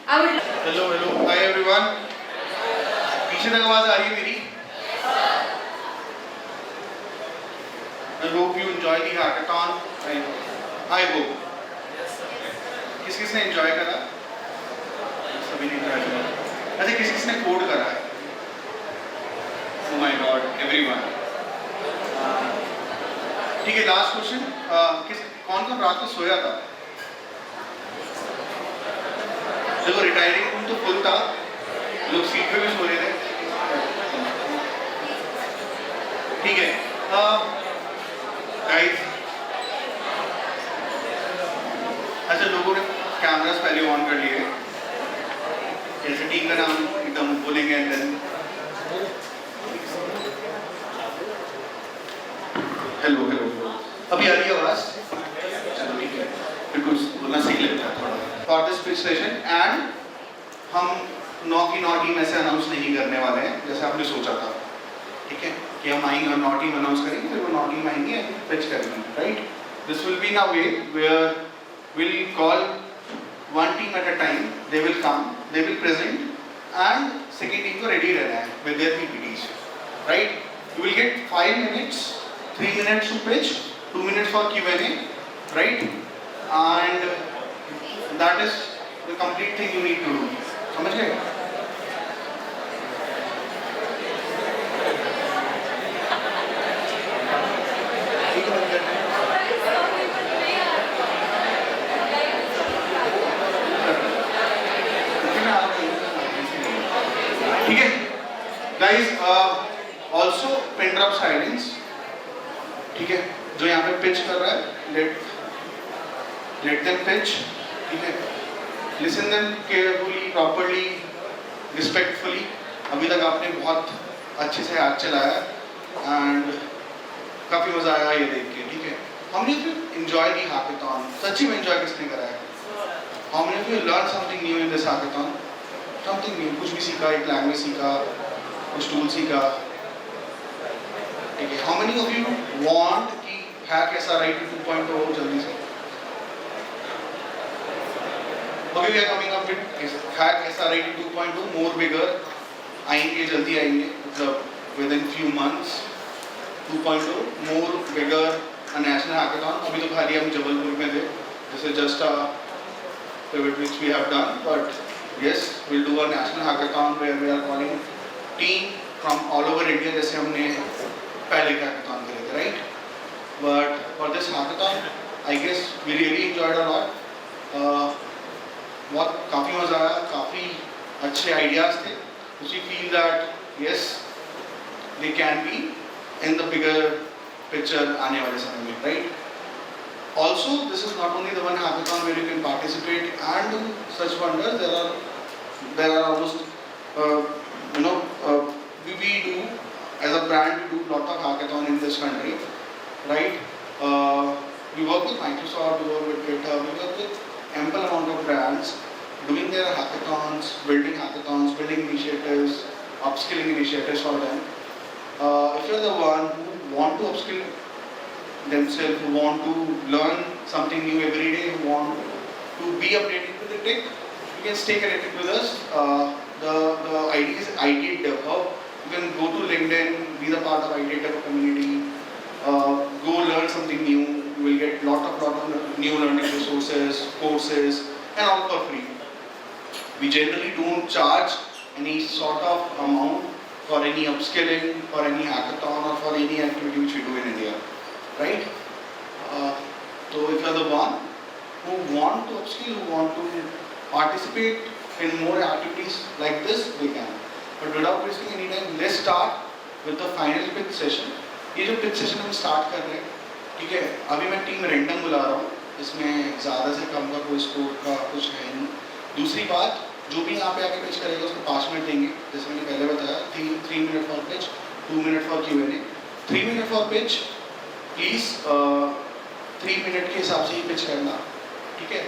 I would hello hello hi everyone, पीछे तक आवाज आ रही है मेरी? I hope you enjoy the hackathon. I hope. किसने enjoy करा? सभी ने enjoy करा। अच्छा किसने कोड करा है? Oh my God, everyone. ठीक है, लास्ट क्वेश्चन, कौन रात को सोया था? देखो रिटायरिंग रूम तो फुल था, लोग सीट पे भी सो रहे थे। ठीक है, गाइस, अच्छा लोगों ने कैमरास पहले ऑन कर लिए, जैसे टीम का नाम एकदम बोलेंगे एंड देन हेलो हेलो, अभी आ रही है आवाज? चलो ठीक है, बिल्कुल बोलना सही लगता है थोड़ा। For this speech session and हम 9 की 9 टीम ऐसे अनाउंस नहीं करने वाले हैं जैसे आपने सोचा था, ठीक है, कि हम आएंगे और 9 टीम अनाउंस करेंगे, फिर वो 9 टीम आएंगे पिच करेंगे, right? This will be in a way where will call one team at a time, they will come, they will present and second team को ready रहना है with their PPTs, right? You will get 5 minutes, 3 minutes to pitch, 2 minutes for Q&A, right? And that is the complete thing you need to do. समझ गए? ठीक है guys, also pin drop silence, ठीक है, जो यहाँ पे पिच कर रहा है लेट देम पिच, ठीक है, listen them carefully, properly, respectfully. अभी तक आपने बहुत अच्छे से हाथ चलाया एंड काफ़ी मज़ा आया ये देख के, ठीक है। How many of you enjoy the hackathon? सच्ची में एंजॉय किसने करा है? How many of you learn something new in this hackathon? Something new, कुछ भी सीखा, एक लैंग्वेज सीखा, कुछ टूल सीखा, ठीक है। How many of you want कि हैक SRIT 2.0 जल्दी से? Okay, we are coming up with HACK SRIT 2.0, more bigger, आएंगे जल्दी आएंगे, मतलब within few months 2.0, more bigger, a national hackathon। अभी तो खाली हम जबलपुर में थे, this is just a pivot which we have done, but yes, we'll do a national hackathon where we are calling team from all over India, जैसे हमने पहले hackathon करे थे, right? But for this hackathon, I guess we really enjoyed a lot. बहुत काफ़ी मज़ा आया, काफ़ी अच्छे आइडियाज़ थे। We feel that yes, they can be in the bigger picture आने वाले समय में, right? Also, this is not only the one hackathon where you can participate and do such wonders. There are almost we do as a brand, we do lot of hackathon in this country, right? We work with Microsoft, we work with GitHub, we work with ample amount of brands doing their hackathons, building initiatives, upskilling initiatives for them. If you're the one who want to upskill themselves, who want to learn something new every day, who want to be updated with the tech, you can stay connected with us. The ID is IT Dev Hub. You can go to LinkedIn, be the part of IT Dev community, go learn something new. You will get lot of new learning resources, courses, and all for free. We generally don't charge any sort of amount for any upskilling, for any hackathon, or for any activity which we do in India, right? So if you are the one who want to upskill, who want to participate in more activities like this, we can. But without wasting any time, let's start with the final pitch session. ये जो pitch session हम start कर रहे हैं, ठीक है, अभी मैं टीम रैंडम बुला रहा हूँ, इसमें ज़्यादा से कम का कोई स्कोर का कुछ है नहीं। दूसरी बात, जो भी यहाँ पे आके पिच करेगा उसको 5 मिनट देंगे, जैसे मैंने पहले बताया, 3 minute for pitch, 2 minute for Q&A। 3 minute for pitch, please 3 minute के हिसाब से ही पिच करना, ठीक है।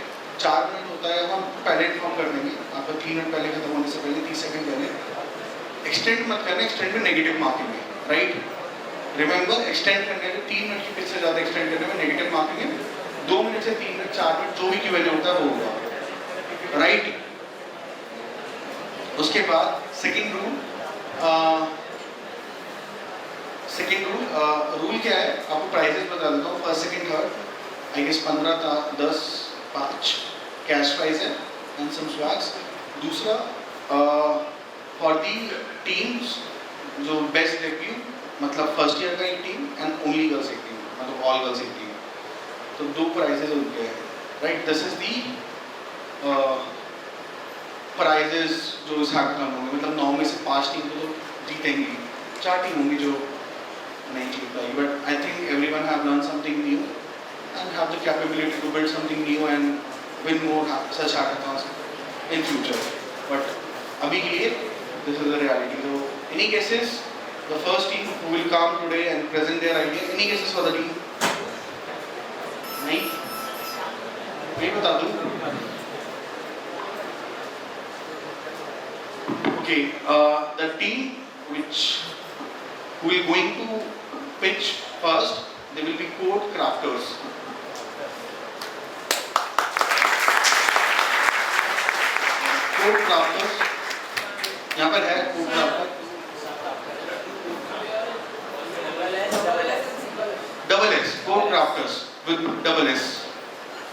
4 मिनट होता है, हम पहले इन्फॉर्म कर देंगे आपका 3 मिनट पहले खत्म होने से पहले, 30 सेकंड पहले। एक्सटेंड मत करना, एक्सटेंड में नेगेटिव मार्किंग है, राइट? रिमेंबर, एक्सटेंड करने में 3 मिनट की पिच से ज़्यादा एक्सटेंड करने में नेगेटिव मार्किंग है। 2 मिनट से 3 मिनट, 4 मिनट जो भी Q&A होता है वो होगा, राइट? उसके बाद सेकेंड रूल रूल क्या है, आपको प्राइजेस बता देता हूँ। First second third I guess 15 था, 10 5 कैश प्राइज है एंड सम स्वैग्स। दूसरा फॉर दी टीम्स जो बेस्ट डेब्यू, मतलब फर्स्ट ईयर का एक टीम एंड ओनली गर्ल्स एक टीम, मतलब ऑल गर्ल्स एक टीम, तो 2 प्राइजेस उनके हैं, right. This is the prizes जो इस हैकाथॉन होंगे, मतलब 9 में से 5 टीम तो जीतेंगी, 4 टीम होंगी जो नहीं जीत पाई। But I think everyone have learn something new and have the capability to build something new and win more such hackathons in future. But अभी के लिए this is the reality. So any guesses? The first team who will come today and present their idea. Any guesses for the team? नहीं? मैं बता दूँ? Okay, the team who will going to pitch first, they will be CodeCrafterss. CodeCrafterss, यहाँ पर है CodeCrafterss. Double S, CodeCrafterss with double S.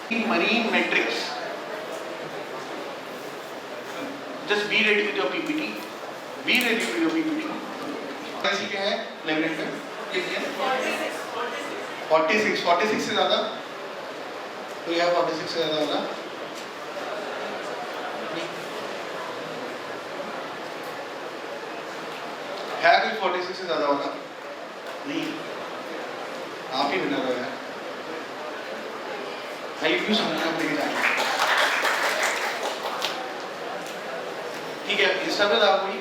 BRANIACS. Just be ready with your PPT. Be ready with your PPT. कैसी क्या है? Laminate में कितनी है? 46 से ज़्यादा? तो यह 46 से ज़्यादा वाला? है कोई 46 से ज़्यादा वाला? नहीं। आप ही विनर हो यार। आई क्यों समझना लेके जाएंगे? ठीक है, इंस्टा पे था कोई?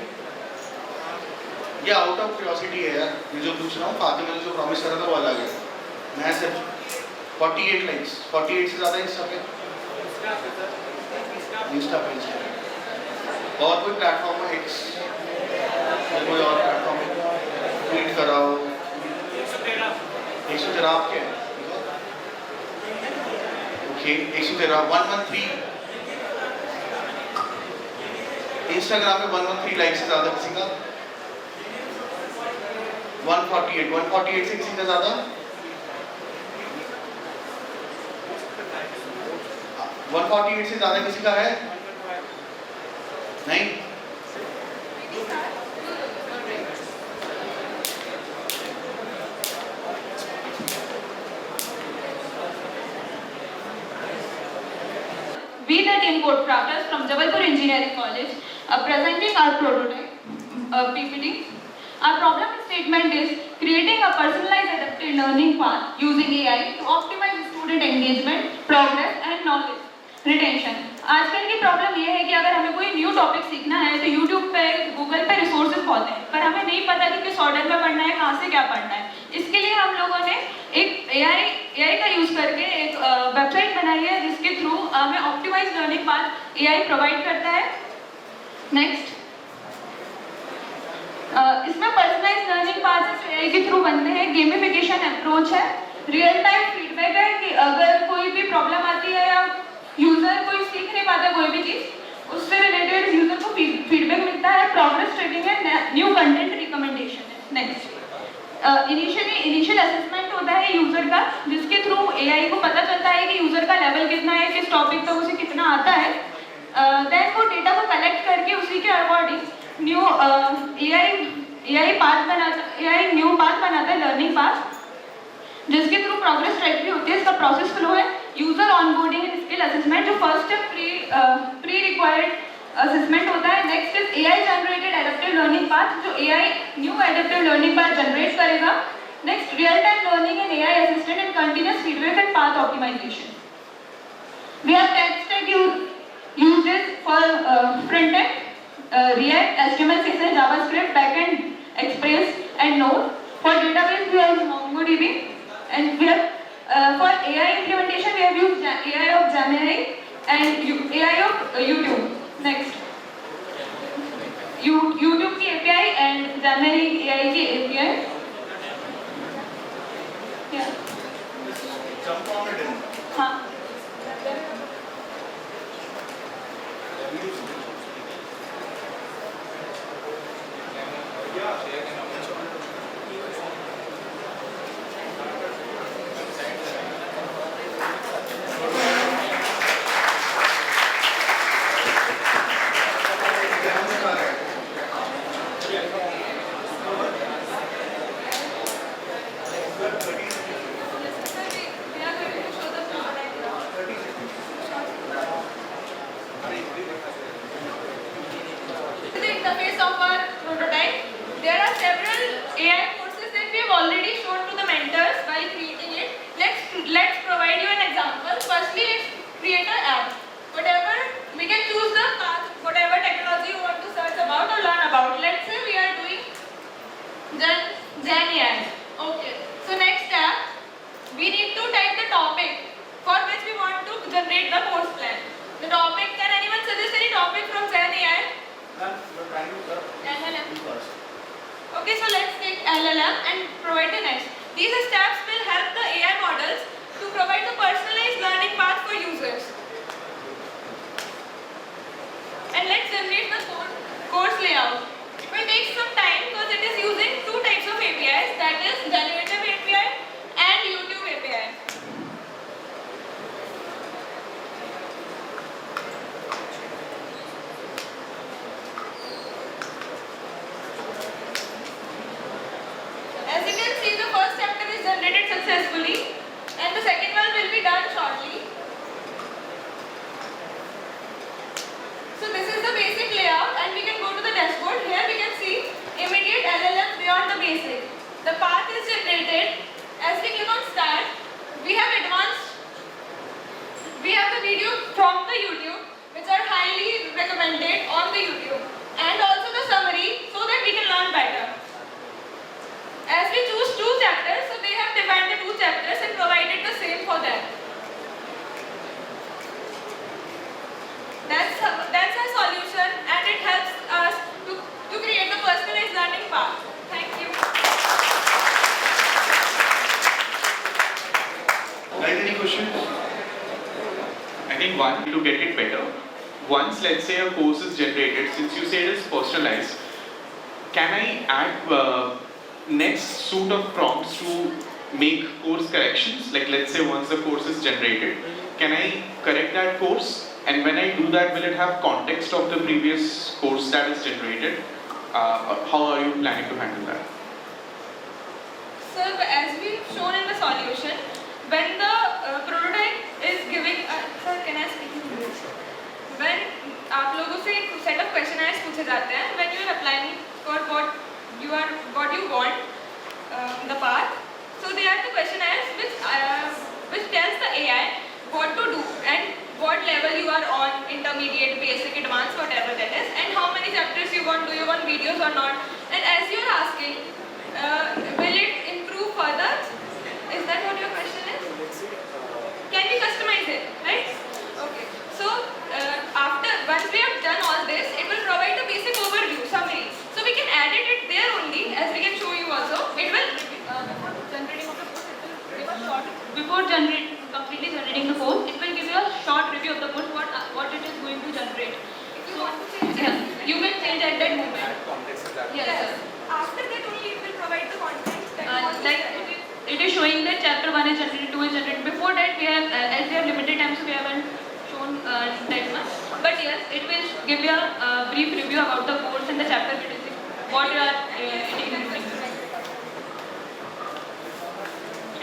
ये आउट ऑफ क्यूरियोसिटी है यार, ये जो पूछ रहा हूँ, फातिमा ने जो प्रॉमिस करा था वो अलग है। मैं सिर्फ 48 लाइक्स, 48 से ज़्यादा इंस्टा पे? इंस्टा पे। और कोई प्लेटफॉर्म है एक्स या कोई और प्लेटफॉर्म है? ट्वीट कराओ। 113 आपके हैं? ओके, 113, 113। इंस्टाग्राम पे 113 लाइक से ज़्यादा किसी का? 148 से किसी का ज़्यादा? 148 से ज़्यादा किसी का है? नहीं? We, the team CodeCrafterss from Jabalpur Engineering College, are presenting our prototype, PPT. Our problem statement is creating a personalized adaptive learning path using AI to optimize student engagement, progress and knowledge retention. आजकल की problem ये है कि अगर हमें कोई new topic सीखना है तो YouTube पे, Google पे रिसोर्सेज बहुत हैं, पर हमें नहीं पता कि किस ऑर्डर में पढ़ना है, कहाँ से क्या पढ़ना है। इसके लिए हम लोगों ने एक AI का यूज़ करके एक वेबसाइट बनाई है जिसके थ्रू हमें optimize learning path AI provide करता है। नेक्स्ट, इसमें पर्सनलाइज लर्निंग पाथ AI के थ्रू बनते हैं। गेमिफिकेशन अप्रोच है, रियल टाइम फीडबैक है कि अगर कोई भी प्रॉब्लम आती है या यूजर कोई सीख नहीं पाता कोई भी चीज़, उससे रिलेटेड यूजर को फीडबैक मिलता है। प्रोग्रेस ट्रेकिंग है, न्यू कंटेंट रिकमेंडेशन है। नेक्स्ट, इनिशियल असेसमेंट होता है यूजर का, जिसके थ्रू AI को पता चलता है कि यूजर का लेवल कितना है, किस टॉपिक तक उसे कितना आता है। देन वो डेटा को कलेक्ट करके उसी के according new AI new path बनाता है, लर्निंग पाथ, जिसके थ्रू प्रोग्रेस ट्रैक भी होती है। इसका प्रोसेस फ्लो है user onboarding and skill assessment, जो first step pre required assessment होता है। Next is AI generated adaptive learning path, जो AI new adaptive learning path generate करेगा। Next, real time learning and AI assistant and continuous feedback and path optimization. We have tech stack used for front end React, HTML, CSS, JavaScript, backend, Express and Node. For database we have MongoDB, and we have for AI implementation we have used AI of Gemini and AI of YouTube. Next, YouTube की API and Gemini AI की API. Yeah. Jump on it in. हाँ. there are several AI courses that we have already shown to the mentors while creating it. Let's provide you an example. Firstly, let's create an app. Whatever, we can choose the path, whatever technology you want to search about or learn about. Let's say we are doing Gen AI. Okay. So next step, we need to type the topic for which we want to generate the course plan. The topic, can anyone suggest any topic from Gen AI? LLM. Okay, so let's take LLM and provide the next. These steps will help the AI models to provide the personalized learning path for users. And let's generate the course layout. It will take some time because it is using two types of APIs, that is generative API and YouTube API. As you can see, the first chapter is generated successfully and the second one will be done shortly. So this is the basic layout and we can go to the dashboard. Here we can see immediate LLM beyond the basic. The path is generated. As we click on start, we have the video from the YouTube, which are highly recommended on the YouTube, and also the summary so that we can learn better. As we choose two chapters, so they have defined the two chapters and provided the same for them. That's our solution and it helps us to create the personalized learning path. Thank you. Guys, any questions? I think one, to get it better, once let's say a course is generated, since you said it's personalized, can I add next suite of prompts to make course corrections? Like let's say once the course is generated, can I correct that course? And when I do that, will it have context of the previous course that is generated? How are you planning to handle that? So as we've shown in the solution, when the prototype is giving, sir can I speak in English? When आप लोगों से एक set of questionnaires पूछे जाते हैं, when you are applying for what you want the path, so they are the questionnaires which tells the AI what to do and what level you are on, intermediate, basic, advanced, whatever that is, and how many chapters you want, do you want videos or not. And as you are asking, will it improve further? Is that what your question is? Can we customize it, right? Okay. So once we have done all this, it will provide the basic overview, summary. So we can edit it there only, as we can show you also. It will, completely generating the code, it will give you a short review of the code, what it is going to generate. If you want to change it, you can change at that moment. Yes, sir. After that only it will provide the content. Like it is showing that chapter 1 is generated, 2 is generated. Before that we have, as we have limited time, so we haven't shown that much. But yes, it will give you a brief review about the course and the chapter what you are taking.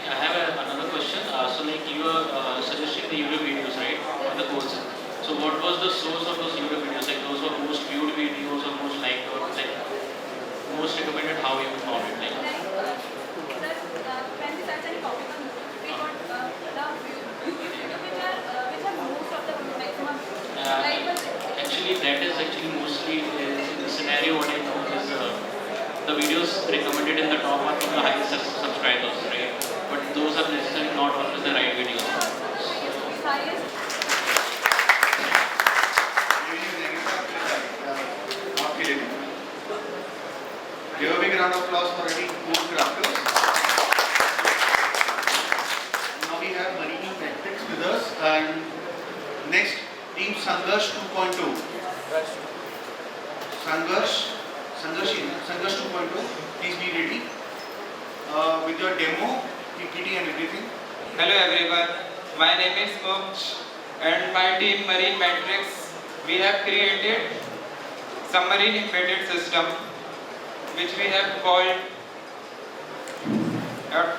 I have another question. So like you are suggesting the YouTube videos, right, on the course. So what was the source of those YouTube videos? Like those were most viewed videos or most liked or like most recommended? How you found it? Like, when we search any topic on YouTube, we got the YouTube videos which are most of the maximum. actually, that is actually mostly the scenario. What I know is the videos recommended in the top are from the highest subscribers, right? But those are necessarily not always the right videos. Give a big round of applause for any CodeCrafterss. Now we have BRANIACS with us, and next team Sangharsh 2.0. Sangharsh 2.0. Please be ready with your demo, PPT and everything. Hello everyone, my name is Moksh and my team BRANIACS, we have created submarine embedded system which we have called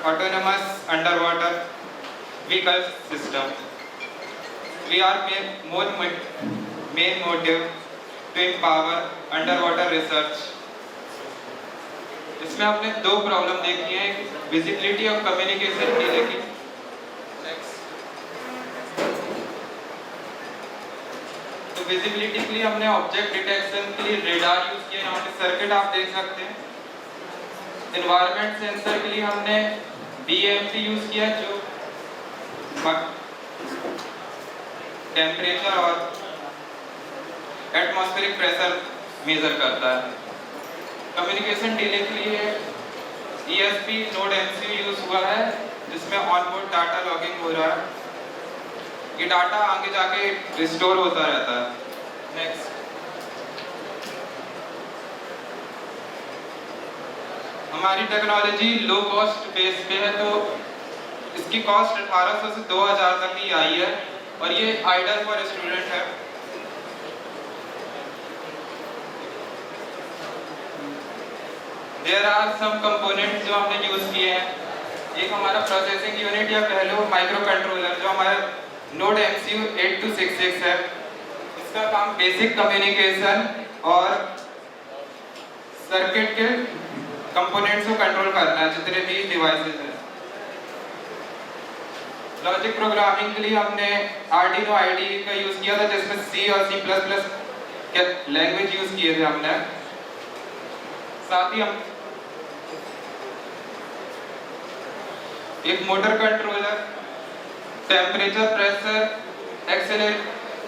autonomous underwater vehicle system. We are main motive to empower underwater research इसमें हमने दो problem देखी है, visibility और communication delay की। तो visibility के लिए हमने ऑब्जेक्ट डिटेक्शन के लिए रेडार यूज किया, यहाँ पे सर्किट आप देख सकते हैं। एनवायरनमेंट सेंसर के लिए हमने BMP यूज किया, जो टेम्परेचर और एटमॉस्फेरिक प्रेशर मेजर करता है। कम्युनिकेशन डिले के लिए ESP नोड MCU यूज हुआ है, जिसमें ऑनबोर्ड डाटा लॉगिंग हो रहा है। ये डाटा आगे जाके रिस्टोर होता रहता है। नेक्स्ट, हमारी टेक्नोलॉजी लो कॉस्ट बेस पे है, तो इसकी कॉस्ट 1800 से 2000 तक ही आई है, और ये आइडियल फॉर स्टूडेंट है। देयर आर सम कंपोनेंट्स जो हमने यूज किए हैं। एक हमारा प्रोसेसिंग यूनिट या कह लो माइक्रो कंट्रोलर, जो हमारा नोड MCU 8266 है। इसका काम बेसिक कम्युनिकेशन और सर्किट के कंपोनेंट्स को कंट्रोल करना है, जितने भी डिवाइसेस हैं। लॉजिक प्रोग्रामिंग के लिए हमने Arduino IDE का यूज किया था, जिसमें C और C++ के लैंग्वेज यूज किए थे हमने। साथ ही हम एक motor controller, temperature, pressure,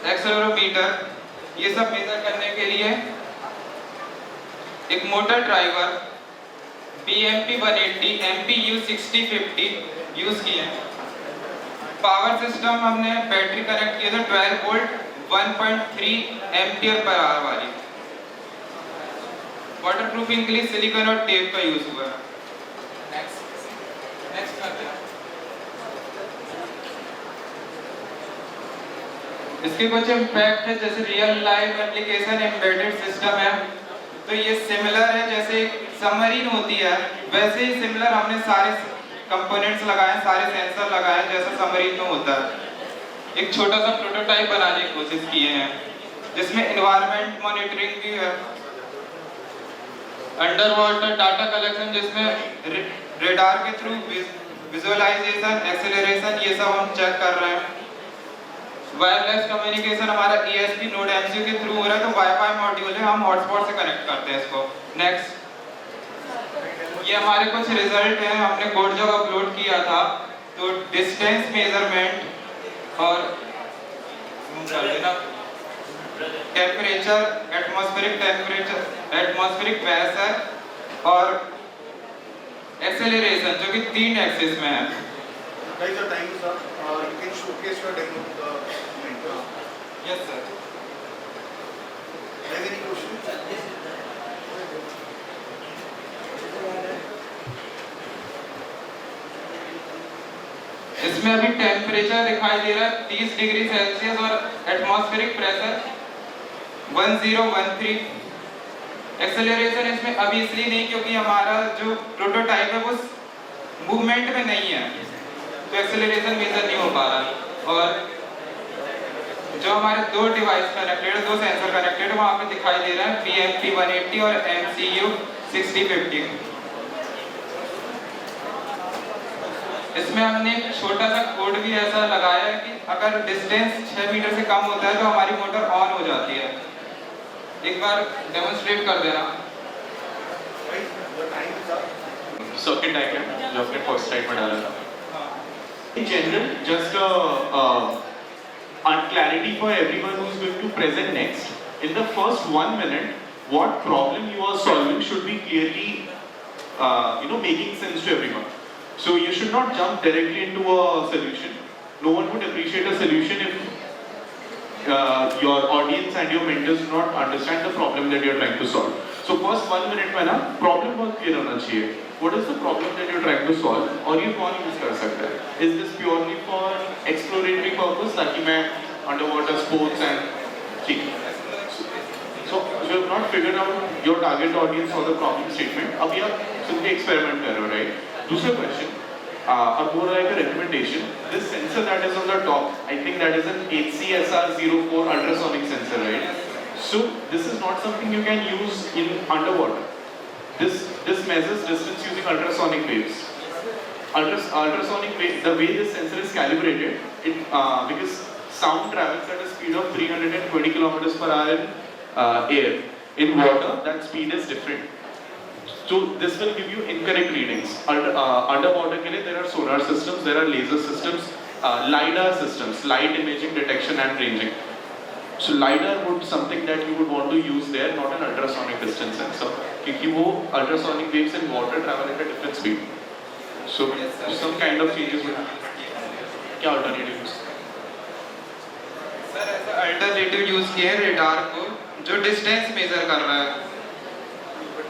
accelerometer, ये सब मेजर करने के लिए एक motor driver BMP 180 MPU 6050 use किए हैं। पावर सिस्टम हमने बैटरी कनेक्ट किया था 12 वोल्ट 1.3 एम्पियर पर आवर वाली। वाटर प्रूफिंग के लिए सिलिकॉन और टेप का यूज हुआ है। नेक्स्ट करते हैं। इसके कुछ इम्पैक्ट है, जैसे real life application embedded system है, तो ये सिमिलर है जैसे सबमरीन होती है, वैसे ही सिमिलर हमने सारे कंपोनेंट्स लगाए, सारे सेंसर लगाए जैसा सबमरीन में होता है। एक छोटा सा प्रोटोटाइप बनाने की कोशिश किए हैं, जिसमें एनवायरनमेंट मॉनिटरिंग भी है, अंडर वाटर डाटा कलेक्शन, जिसमें रेडार के थ्रू विजुअलाइजेशन, एक्सेलरेशन, ये सब हम चेक कर रहे हैं। वायरलेस कम्युनिकेशन हमारा ESP नोड MCU के थ्रू हो रहा है, तो वाईफाई मॉड्यूल है, हम हॉटस्पॉट से कनेक्ट करते हैं इसको। नेक्स्ट, ये हमारे कुछ रिजल्ट हैं, हमने कोड जब अपलोड किया था, तो डिस्टेंस मेजरमेंट और टेम्परेचर, एटमॉस्फेरिक प्रेशर और एक्सेलरेशन, जो कि 3 एक्सिस में है। Guys, your time is up. You can showcase your demo to the mentor. Yes, sir. Have any questions? इसमें अभी टेम्परेचर दिखाई दे रहा है 30 डिग्री सेल्सियस और एटमॉस्फेरिक प्रेशर 1013। एक्सेलरेशन इसमें अभी इसलिए नहीं क्योंकि हमारा जो प्रोटोटाइप है वो मूवमेंट में नहीं है, तो एक्सेलरेशन मेजर नहीं हो पा रहा। और जो हमारे दो डिवाइस कनेक्टेड है, 2 सेंसर कनेक्टेड है, वहाँ पे दिखाई दे रहा है BMP 180 और MCU 6050। इसमें हमने एक छोटा सा कोड भी ऐसा लगाया है कि अगर डिस्टेंस 6 मीटर से कम होता है तो हमारी मोटर ऑन हो जाती है। एक बार डेमोन्स्ट्रेट कर देना। सर्किट डायग्राम जो आपने फर्स्ट स्लाइड में डाला था। In general, just clarity for everyone who is going to present next. In the first 1 minute, what problem you are solving should be clearly, making sense to everyone. So you should not jump directly into a solution. No one would appreciate a solution if your audience and your mentors do not understand the problem that you are trying to solve. So first 1 minute में ना problem बहुत clear होना चाहिए. What is the problem that you're trying to solve? और ये कौन use कर सकता है? Is this purely for exploratory purpose ताकि मैं underwater sports and ठीक. So you have not figured out your target audience or the problem statement. अभी आप सिर्फ experiment कर रहे हो, right? दूसरा question. अब हो रहा है कि recommendation. This sensor that is on the top, I think that is an HCSR04 ultrasonic sensor, right? So this is not something you can use in underwater. This measures distance using ultrasonic waves. Ultrasonic wave, the way this sensor is calibrated, because sound travels at a speed of 320 kilometers per hour in air. In water, that speed is different. So this will give you incorrect readings. Underwater ke liye, there are sonar systems, there are laser systems, LiDAR systems, light imaging detection and ranging. So LiDAR would something that you would want to use there, not an ultrasonic distance sensor. Because ultrasonic waves in water travel at a different speed. So some kind of changes would happen. क्या alternative use? Sir ऐसा alternative use किया है radar को जो distance measure कर रहा है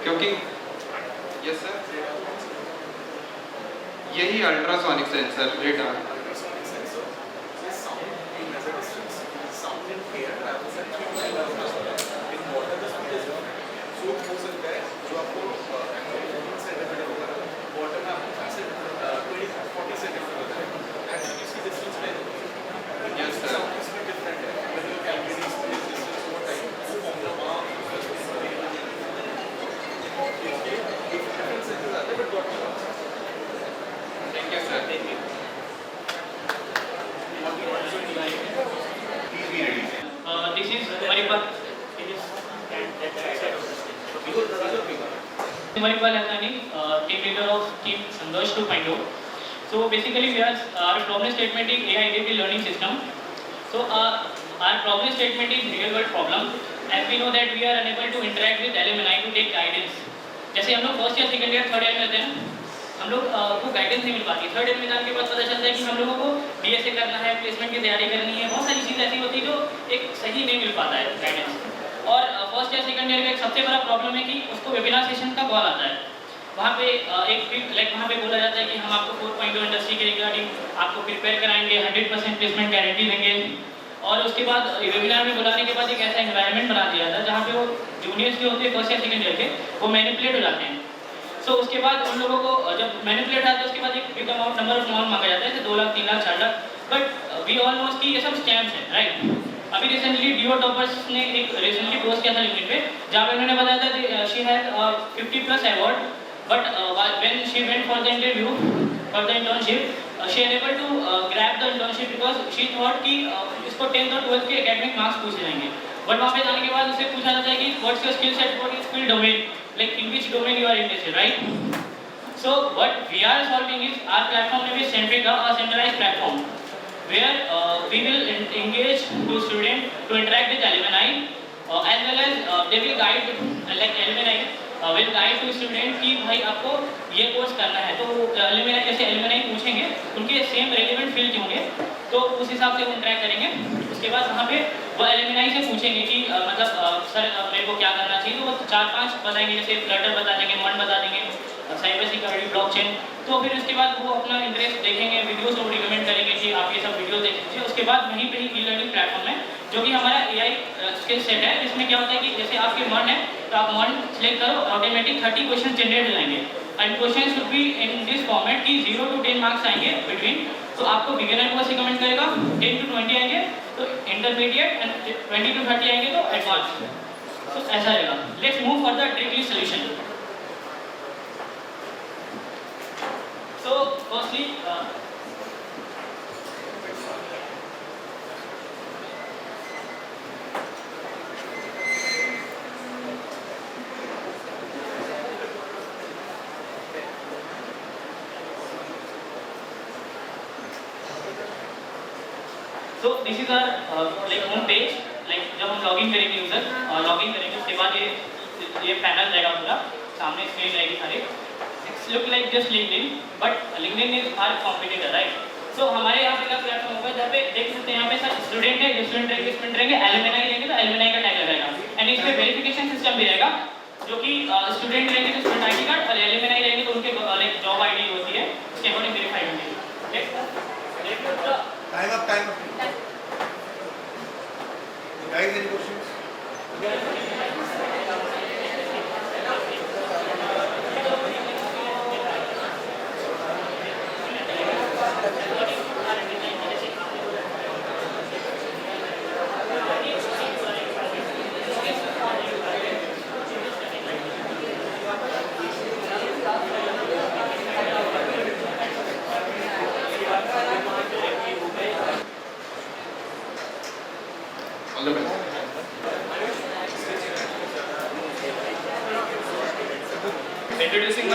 क्योंकि यस सर यही ultrasonic sensor radar This is Maripal. Maripal Hassani, team leader of Team Sandosh 2.0. So basically, our problem statement is AI-driven learning system. So our problem statement is real-world problem. As we know that we are unable to interact with alumni to take guidance. जैसे हम लोग first year, second year, third year में रहते हैं, हम लोग को guidance नहीं मिल पाती। थर्ड ईयर में जाने के बाद पता चलता है कि हम लोगों को BSA करना है, प्लेसमेंट की तैयारी करनी है, बहुत सारी चीज़ ऐसी होती है जो एक सही नहीं मिल पाता है गाइडेंस। और फर्स्ट ईयर, सेकंड ईयर का एक सबसे बड़ा प्रॉब्लम है कि उसको वेबिनार सेशन का कॉल आता है। वहाँ पे वहाँ पे बोला जाता है कि हम आपको 4.0 इंडस्ट्री के रिगार्डिंग आपको प्रिपेयर कराएंगे, 100% प्लेसमेंट गारंटी देंगे। और उसके बाद वेबिनार में बुलाने के बाद एक ऐसा एनवायरनमेंट बना दिया जाता है जहाँ पे वो जूनियर्स जो होते हैं फर्स्ट या सेकंड ईयर के, वो मैनिपुलेट हो जाते हैं। सो उसके बाद उन लोगों को जब मैनिपुलेट आता है उसके बाद एक big amount number of amount मांगा जाता है, जैसे 2 lakh, 3 lakh, 4 lakh. But we all know कि ये सब स्कैम्स हैं, राइट। अभी रिसेंटली डिओ टॉपर्स ने एक रिसेंटली पोस्ट किया था लिंक्डइन पे, जहाँ पे उन्होंने बताया था कि she has 50+ award, but when she went for the interview for the internship, she unable to grab the internship because she thought कि इसको 10th और 12th के academic marks पूछे जाएंगे। बट वहाँ पे जाने के बाद उससे पूछा जाता है कि what's your skill set, what is skill domain, like in which domain you are interested, right? So what we are solving is our platform name is Centrica, a centralized platform where we will engage to students to interact with alumni as well as they will guide like alumni will guide to student कि भाई आपको ये course करना है। तो alumni जैसे alumni पूछेंगे उनके सेम रेलेवेंट फील्ड के होंगे तो उस हिसाब से वो इंटरेक्ट करेंगे। उसके बाद वहाँ पे वो alumni से पूछेंगे कि मतलब सर मेरे को क्या करना चाहिए, तो वो 4-5 बताएंगे, जैसे फ्लटर बता देंगे, मन बता देंगे, साइबर सिक्योरिटी, ब्लॉकचेन। तो फिर उसके बाद वो अपना इंटरेस्ट देखेंगे, वीडियोस को रिकमेंड करेंगे कि आप ये सब वीडियो देख लीजिए। उसके बाद वहीं पे ही ई लर्निंग प्लेटफॉर्म है जो कि हमारा AI स्किल सेट है, जिसमें क्या होता है कि जैसे आपके मन है तो आप मन सेलेक्ट करो, ऑटोमेटिक 30 क्वेश्चन जनरेट हो जाएंगे and question should be in this format कि 0 to 10 मार्क्स आएंगे बिटवीन। तो आपको बिगिनर को रिकमेंड करेगा, 10 to 20 आएंगे तो इंटरमीडिएट एंड 20 to 30 आएंगे तो एडवांस। तो ऐसा रहेगा। Let's move for the tricky solution. So firstly, so this is our like home page, like जब हम लॉगिन करेंगे यूजर और लॉगिन करेंगे उसके बाद ये पैनल रहेगा पूरा, सामने स्क्रीन रहेगी सारी। Look like just LinkedIn, but LinkedIn is our competitor, right? So हमारे यहाँ पे का प्लेटफॉर्म होगा जहाँ पे देख सकते हैं यहाँ पे सर स्टूडेंट है, स्टूडेंट रहेंगे, एलुमनाई रहेंगे तो एलुमनाई का टैग लगाएगा एंड इस पे वेरिफिकेशन सिस्टम भी रहेगा जो कि स्टूडेंट रहेंगे तो स्टूडेंट ID कार्ड और एलुमनाई रहेंगे तो उनके लाइक जॉब ID होती है, उसके अकॉर्डिंग वेरीफाई होंगे। Time up. Guys, any questions? Introducing to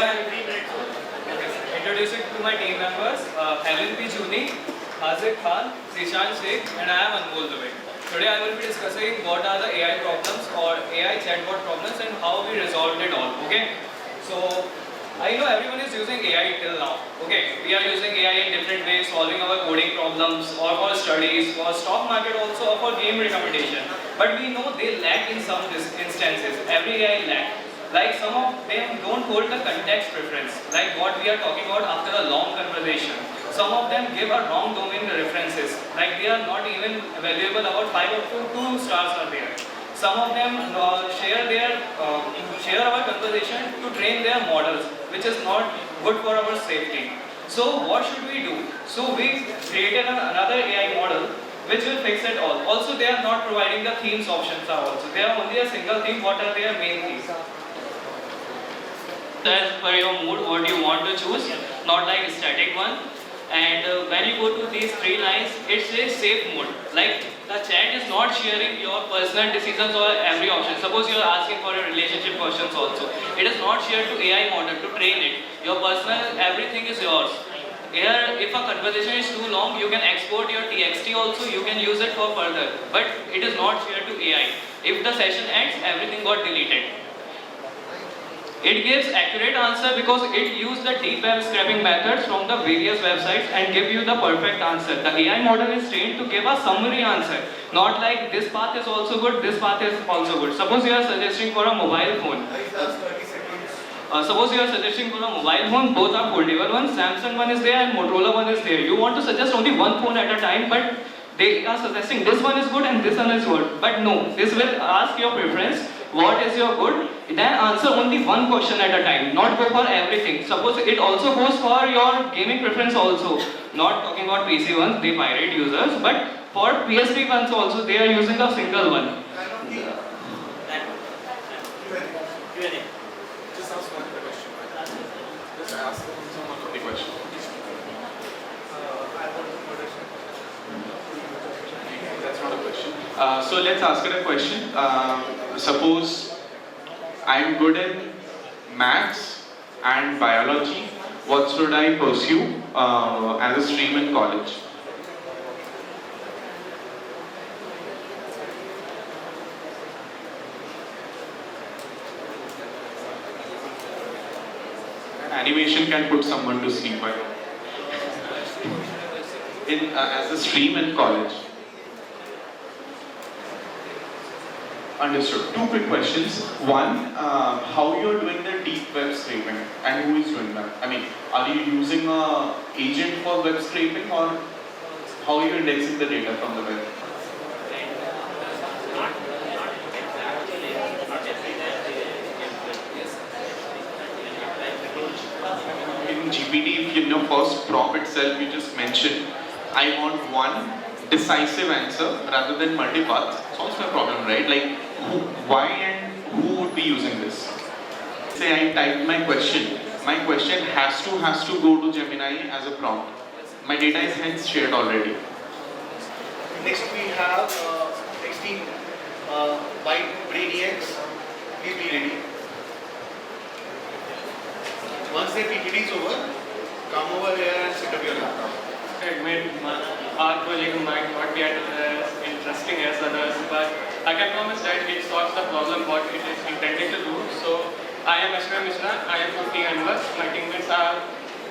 my team members, Helen P. Juni, Haziq Khan, Zishan Sheikh, and I am Anmol Dubey. Today I will be discussing what are the AI problems or AI chatbot problems and how we resolved it all. Okay, so I know everyone is using AI till now. Okay, we are using AI in different ways, solving our coding problems, or for studies, for stock market also, or for game recommendation. But we know they lack in some instances. Every AI lack. Like some of them don't hold the context preference, like what we are talking about after a long conversation. Some of them give a wrong domain references, like they are not even valuable, about 5 or 2 stars are there. Some of them share our conversation to train their models, which is not good for our safety. So what should we do? So we created another AI model which will fix it all. Also they are not providing the themes options are also. They are only a single theme. What are their main themes? As per your mood, what you want to choose, not like static one. And when you go to these 3 lines, it says safe mode. Like the chat is not sharing your personal decisions or every option. Suppose you are asking for a relationship questions also. It is not shared to AI model to train it. Your personal, everything is yours. Here, if a conversation is too long, you can export your TXT also, you can use it for further. But it is not shared to AI. If the session ends, everything got deleted. It gives accurate answer because it uses the deep web scraping methods from the various websites and give you the perfect answer. The AI model is trained to give a summary answer, not like this path is also good, this path is also good. Suppose you are suggesting for a mobile phone. Suppose you are suggesting for a mobile phone, both are foldable ones, Samsung one is there and Motorola one is there. You want to suggest only one phone at a time, but they are suggesting this one is good and this one is good. But no, this will ask your preference. What is your good? Then answer only one question at a time, not go for everything. Suppose it also goes for your gaming preference also. Not talking about PC ones, they pirate users, but for PSP ones also, they are using a single one. Just ask one question. Just ask someone the question. That's not a question. So let's ask her a question. Suppose I'm good in maths and biology. What should I pursue as a stream in college? Animation can put someone to sleep, I know. As a stream in college. Understood. 2 quick questions. One, how you are doing the deep web scraping and who is doing that? I mean, are you using an agent for web scraping or how are you indexing the data from the web? In GPT, in your first prompt itself, you just mentioned, I want one decisive answer rather than multi-path. Solves my problem, right? Like, why and who would be using this? Say I typed my question. My question has to go to Gemini as a prompt. My data is hence shared already. Next we have next team BRANIACS. Please be ready. Once the PPT is over, come over here and set up your laptop. Admit our project might not be as interesting as others, but I can promise that it solves the problem what it is intended to do. So I am Ashra Mishra, I am 50 members. My teammates are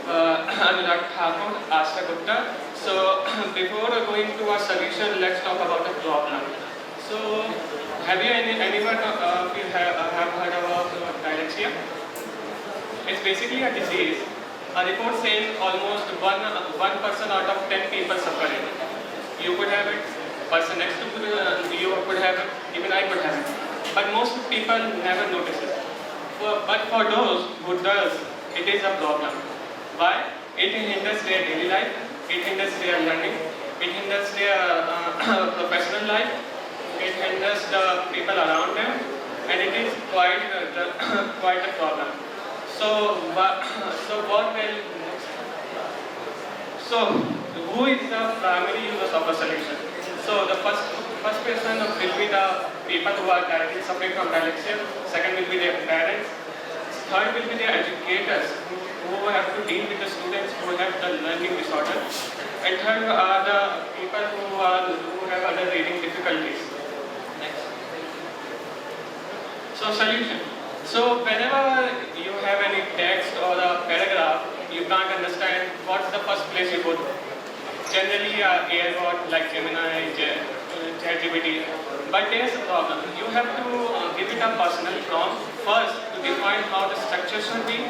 Anurag Thakur, Ashra Gupta. So before going to our solution, let's talk about the problem. So have you anyone have heard about dyslexia? It's basically a disease. A report says almost one person out of 10 people suffer it. You could have it, person next to you could have it, even I could have it. But most people never notice it. But for those who does, it is a problem. Why? It hinders their daily life, it hinders their learning, it hinders their professional life, it hinders the people around them, and it is quite a problem. So who is the primary user of a solution? So the first person will be the people who are directly suffering from dyslexia. Second will be their parents. Third will be the educators who have to deal with the students who have the learning disorder. And third are the people who have other reading difficulties. Next. So solution. So whenever you have any text or a paragraph, you can't understand what's the first place you go to. Generally, AI bot like Gemini, ChatGPT. But there's a problem. You have to give it a personal prompt first to define how the structure should be.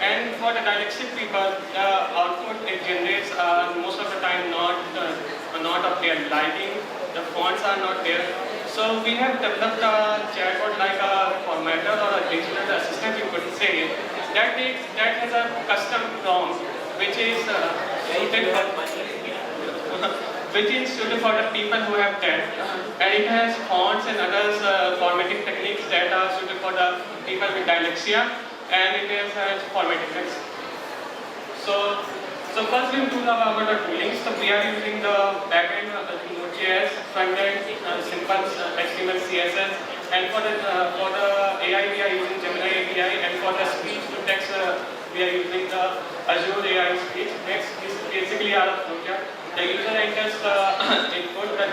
And for the dyslexic people, the output it generates are most of the time not of their liking. The fonts are not there. So we have developed a chatbot like a formatter or a digital assistant, you could say, that has a custom prompt which is suited for the people who have that, and it has fonts and other formatting techniques that are suited for the people with dyslexia, and it has formatting text. So first we will do about the toolings. So we are using the backend Node.js, frontend simple HTML, CSS, and for the AI we are using Gemini API, and for the speech to text we are using the Azure AI speech. Next is basically our flowchart. The user enters the input, the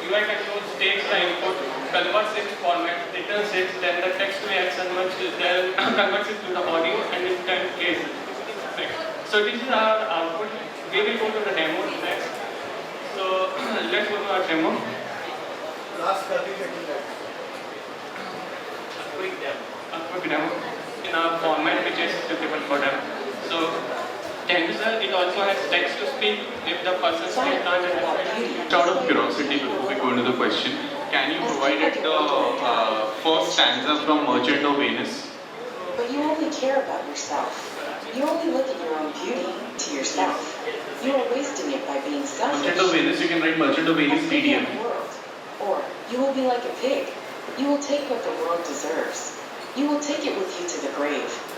UI controls takes the input, converts it to format, returns it, then the text reaction converts it to the audio, and it then plays it. So this is our output. We will go to the demo next. So let's go to our demo. Last 30 seconds. A quick demo in our format which is suitable for them. So thank you sir. It also has text to speak if the person still can't understand. Out of curiosity, before we go into the question, can you provide it the first stanza from Merchant of Venice? But you only care about yourself. You only look at your own beauty to yourself. You are wasting it by being selfish. Merchant of Venice, you can write Merchant of Venice PDM. Or you will be like a pig. You will take what the world deserves. You will take it with you to the grave.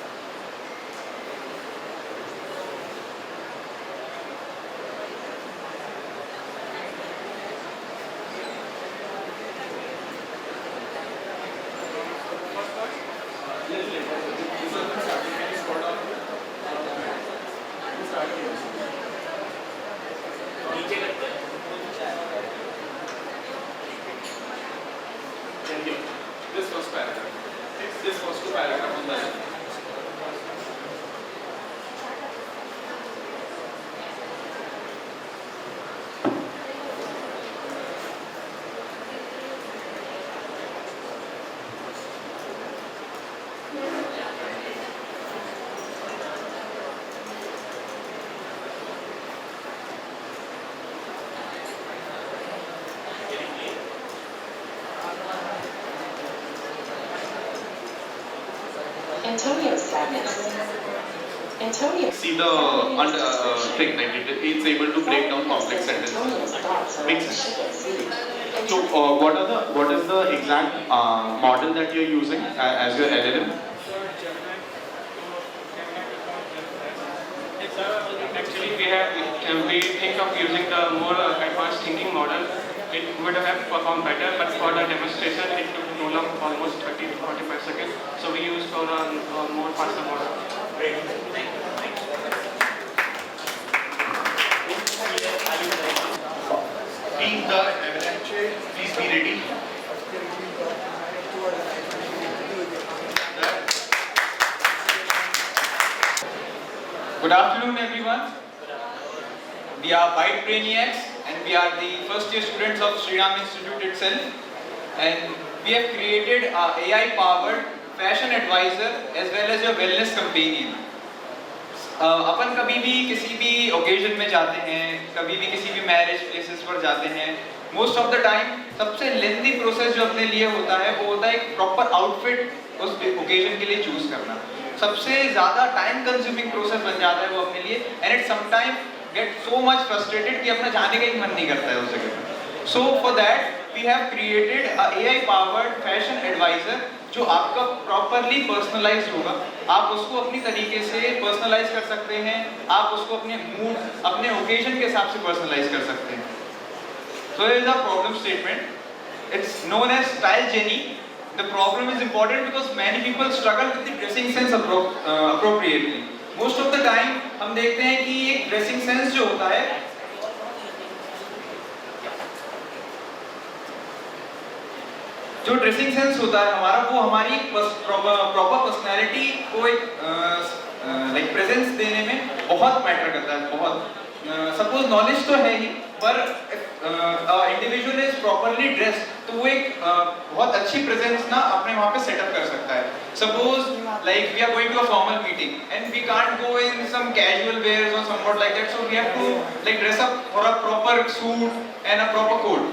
This first paragraph. This first two paragraph on the left. Antonio's sadness. Antonio. See the thing that it's able to break down complex sentences. Makes sense. So what is the exact model that you're using as your LLM? Actually, we think of using the more advanced thinking model. It would have performed better, but for the demonstration, it took roll up almost 30 to 45 seconds. So we used for a more faster model. Team the avalanche, please be ready. Good afternoon, everyone. We are BRANIACS, and we are the first year students of Shri Institute itself. And we have created an AI-powered fashion advisor as well as your wellness companion. अपन कभी भी किसी भी occasion में जाते हैं, कभी भी किसी भी मैरिज प्लेसेस पर जाते हैं, मोस्ट ऑफ द टाइम सबसे लेंथी प्रोसेस जो अपने लिए होता है वो होता है एक प्रॉपर आउटफिट उस ओकेजन के लिए चूज करना. सबसे ज़्यादा टाइम कंज्यूमिंग प्रोसेस बन जाता है वो अपने लिए, and it sometime get so much frustrated कि अपना जाने का ही मन नहीं करता है उस जगह पर. So for that we have created a AI powered fashion advisor जो आपका प्रॉपरली पर्सनलाइज्ड होगा. आप उसको अपनी तरीके से पर्सनलाइज कर सकते हैं, आप उसको अपने मूड, अपने ओकेजन के हिसाब से पर्सनलाइज कर सकते हैं. So here is a problem statement. It's known as Style Jenny. The problem is important because many people struggle with the dressing sense appropriately. Most of the time हम देखते हैं कि एक dressing sense जो होता है जो ड्रेसिंग सेंस होता है हमारा वो हमारी प्रॉपर पर्सनालिटी को एक लाइक प्रेजेंस देने में बहुत मैटर करता है बहुत सपोज नॉलेज तो है ही पर इंडिविजुअल इज प्रॉपर्ली ड्रेस्ड तो वो एक बहुत अच्छी प्रेजेंस ना अपने वहाँ पे सेटअप कर सकता है suppose like we are going to a formal meeting and we can't go in some casual wears or somewhat like that so we have to like dress up for a proper suit and a proper coat.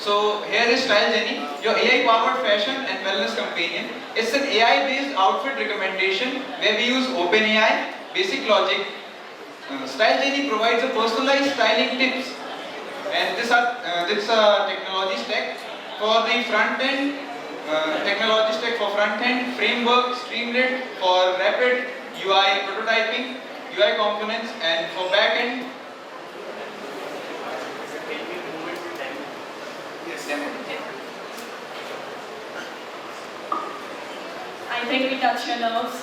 So here is Style Jenny, your AI-powered fashion and wellness companion. It's an AI-based outfit recommendation where we use OpenAI, basic logic. Style Jenny provides a personalized styling tips, and this technology stack for the front end. Technology stack for front end, framework, Streamlit for rapid UI prototyping, UI components, and for back end. I think we touched your nerves.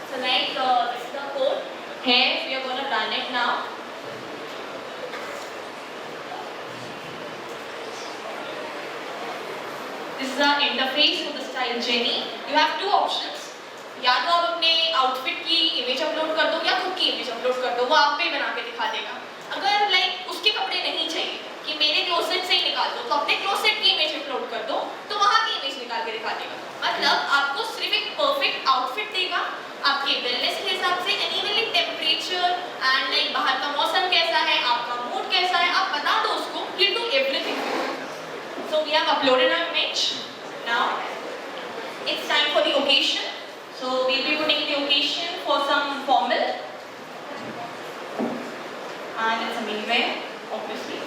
So like this is the code. Here we are going to run it now. This is our interface for the Style Jenny. You have two options. या तो आप अपने outfit की image upload कर दो या खुद की इमेज अपलोड कर दो, वो आप पे बना के दिखा देगा. अगर लाइक उसके कपड़े नहीं चाहिए कि मेरे क्लोसेट से ही निकाल दो तो अपने क्लोसेट की इमेज अपलोड कर दो तो वहाँ की इमेज निकाल के दिखा देगा. मतलब आपको सिर्फ एक परफेक्ट आउटफिट देगा आपके वेलनेस के हिसाब से, एनीवेली टेम्परेचर एंड लाइक बाहर का मौसम कैसा है, आपका मूड कैसा है, आप बता दो उसको, he do everything. So we have uploaded our image. Now it's time for the occasion. So we'll be putting the occasion for some formal, and it's a miniwear, obviously.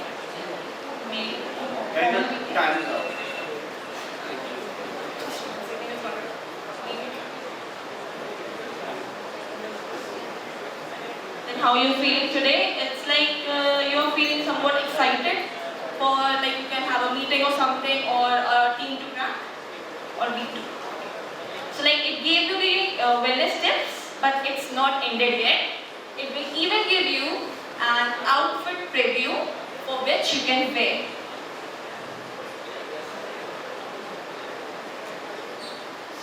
Then how you feeling today? It's like you're feeling somewhat excited for like you can have a meeting or something or a team to crack or meet. So like it gave you the wellness tips, but it's not ended yet. It will even give you an outfit preview for which you can wear.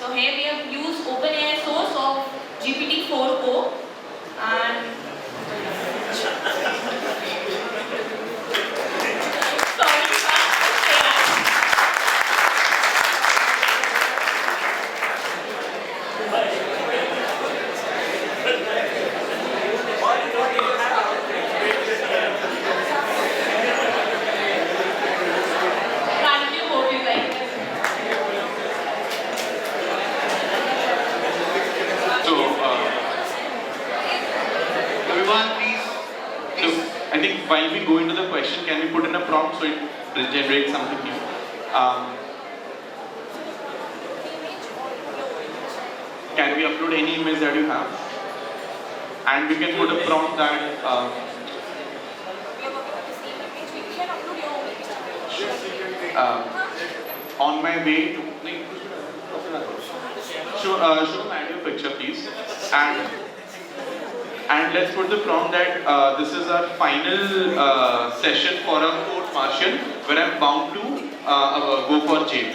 So here we have used OpenAI source of GPT-4o and I think while we go into the question, can we put in a prompt so it generates something new? Can we upload any image that you have? And we can put a prompt that on my way to show my your picture please, and let's put the prompt that this is our final session for a court martial where I'm bound to go for jail.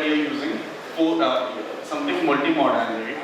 that you're using for something multi-modal, right?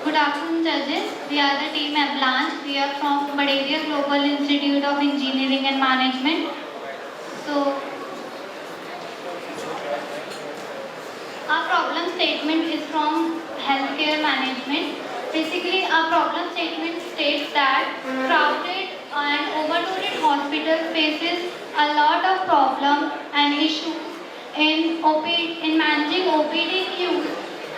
Good afternoon, judges. We are the team Avalanche. We are from Badaria Global Institute of Engineering and Management. So, our problem statement is from healthcare management. Basically, our problem statement states that crowded and overloaded hospital faces a lot of problems and issues in managing OPD queues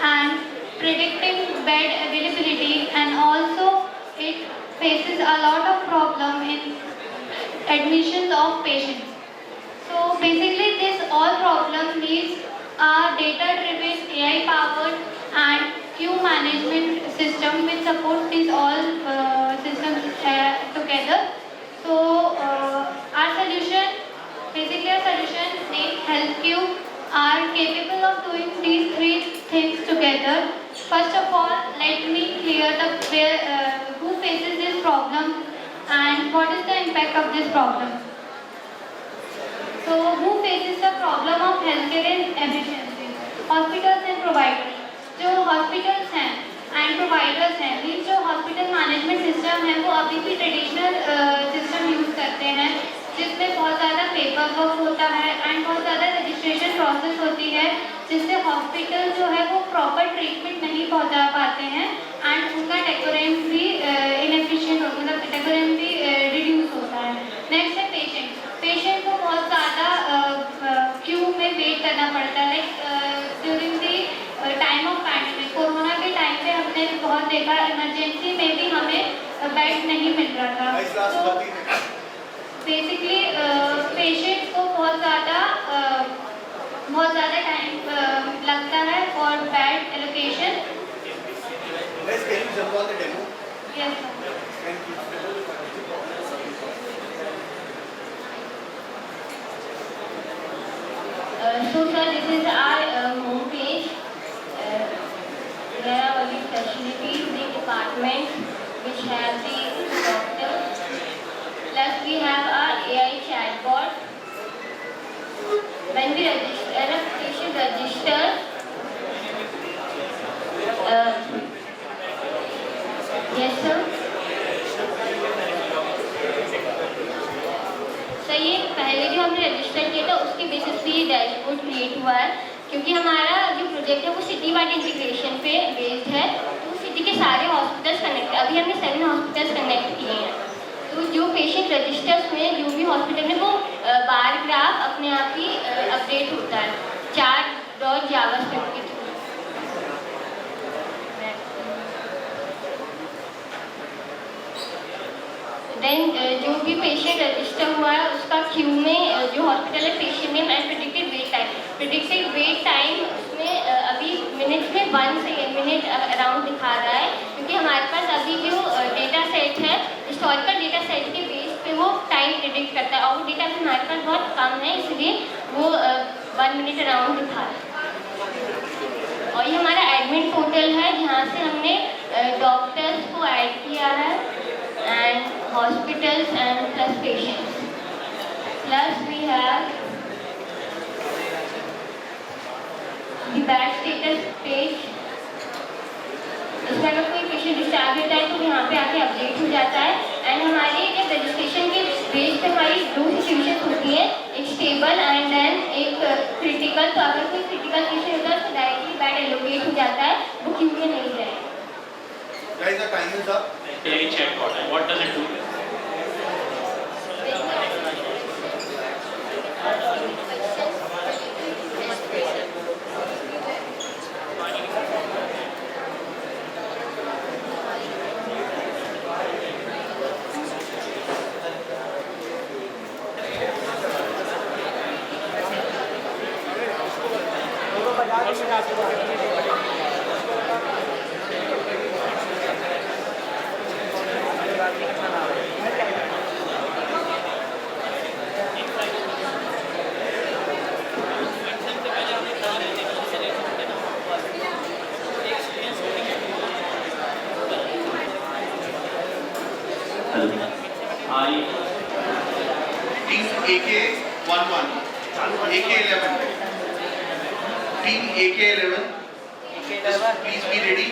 and predicting bed availability, and also it faces a lot of problem in admissions of patients. So basically this all problem needs a data-driven, AI-powered and queue management system which supports these all systems together. So our solution, named Health Queue, are capable of doing these three things together. First of all, let me clear who faces this problem and what is the impact of this problem. So, who faces the problem of healthcare inefficiency? Hospitals and providers. जो hospitals हैं and providers हैं, means जो hospital management system है वो अभी भी traditional system use करते हैं जिसमें बहुत ज़्यादा पेपर वर्क होता है एंड बहुत ज़्यादा रजिस्ट्रेशन प्रोसेस होती है जिससे हॉस्पिटल जो है वो प्रॉपर ट्रीटमेंट नहीं पहुंचा पाते हैं एंड उनका डेकोरेम भी इनएफिशिएंट मतलब डेकोरेम भी रिड्यूस होता है। नेक्स्ट है पेशेंट को बहुत ज़्यादा क्यू में वेट करना पड़ता है। Like during the time of pandemic corona के टाइम पे हमने बहुत देखा इमरजेंसी में भी हमें बेड नहीं मिल रहा था। तो बेसिकली पेशेंट को बहुत ज़्यादा टाइम लगता है for bed allocation. Yes So sir, this is our home page. There are only facilities, the department which have the doctors. Plus we have our AI chatbot. When we register, a patient registers, yes sir. Sir ये पहले जो हमने register किया था उसके basis पे ये dashboard create हुआ है क्योंकि हमारा जो प्रोजेक्ट है वो सिटी वाइड इंटीग्रेशन पे बेस्ड है। तो सिटी के सारे हॉस्पिटल्स कनेक्ट, अभी हमने 7 हॉस्पिटल्स कनेक्ट किए हैं। तो जो पेशेंट रजिस्टर्स में जो भी हॉस्पिटल में वो बार ग्राफ अपने आप ही अपडेट होता है chat.javascript के थ्रू। देन जो भी पेशेंट रजिस्टर हुआ है उसका क्यू में जो हॉस्पिटल है patient name and predicted wait time उसमें अभी मिनट्स में 1 मिनट अराउंड दिखा रहा है क्योंकि हमारे पास अभी जो डेटा सेट है हिस्टोरिकल डेटा सेट के बेस पे वो टाइम प्रेडिक्ट करता है और वो डेटा हमारे पास बहुत कम है इसलिए वो 1 मिनट अराउंड दिखा रहा है। और ये हमारा एडमिन पोर्टल है जहाँ से हमने डॉक्टर्स को ऐड किया है and hospitals and plus patients. Plus we have the batch status page, उसमें अगर कोई पेशेंट डिस्चार्ज होता है तो यहाँ पे आके अपडेट हो जाता है। एंड हमारे जब रजिस्ट्रेशन के पेज पे हमारी दो सिचुएशन होती हैं, एक स्टेबल एंड देन एक क्रिटिकल। तो अगर कोई क्रिटिकल पेशेंट होता है तो डायरेक्टली बेड एलोकेट हो जाता है, वो क्यू में नहीं जाए। Guys, the time is up. AI chatbot. What does it do? Team AK11, AK11. Team AK11, please be ready.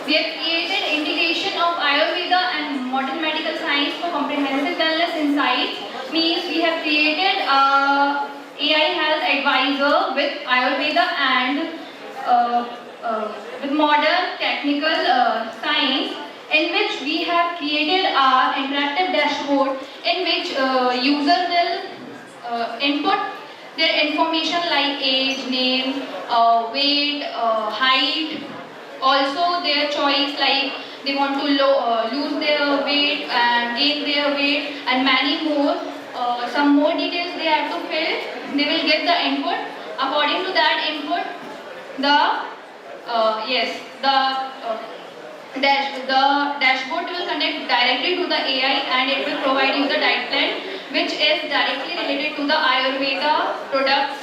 We have created integration of Ayurveda and modern medical science for comprehensive wellness insights. Means we have created AI health advisor with Ayurveda and with modern technical science, in which we have created our interactive dashboard in which user will input their information like age, name, weight, height, also their choice like they want to lose their weight and gain their weight and many more. Some more details they have to fill. They will get the input. According to that input, the dashboard will connect directly to the AI and it will provide you the diet plan which is directly related to the Ayurveda products.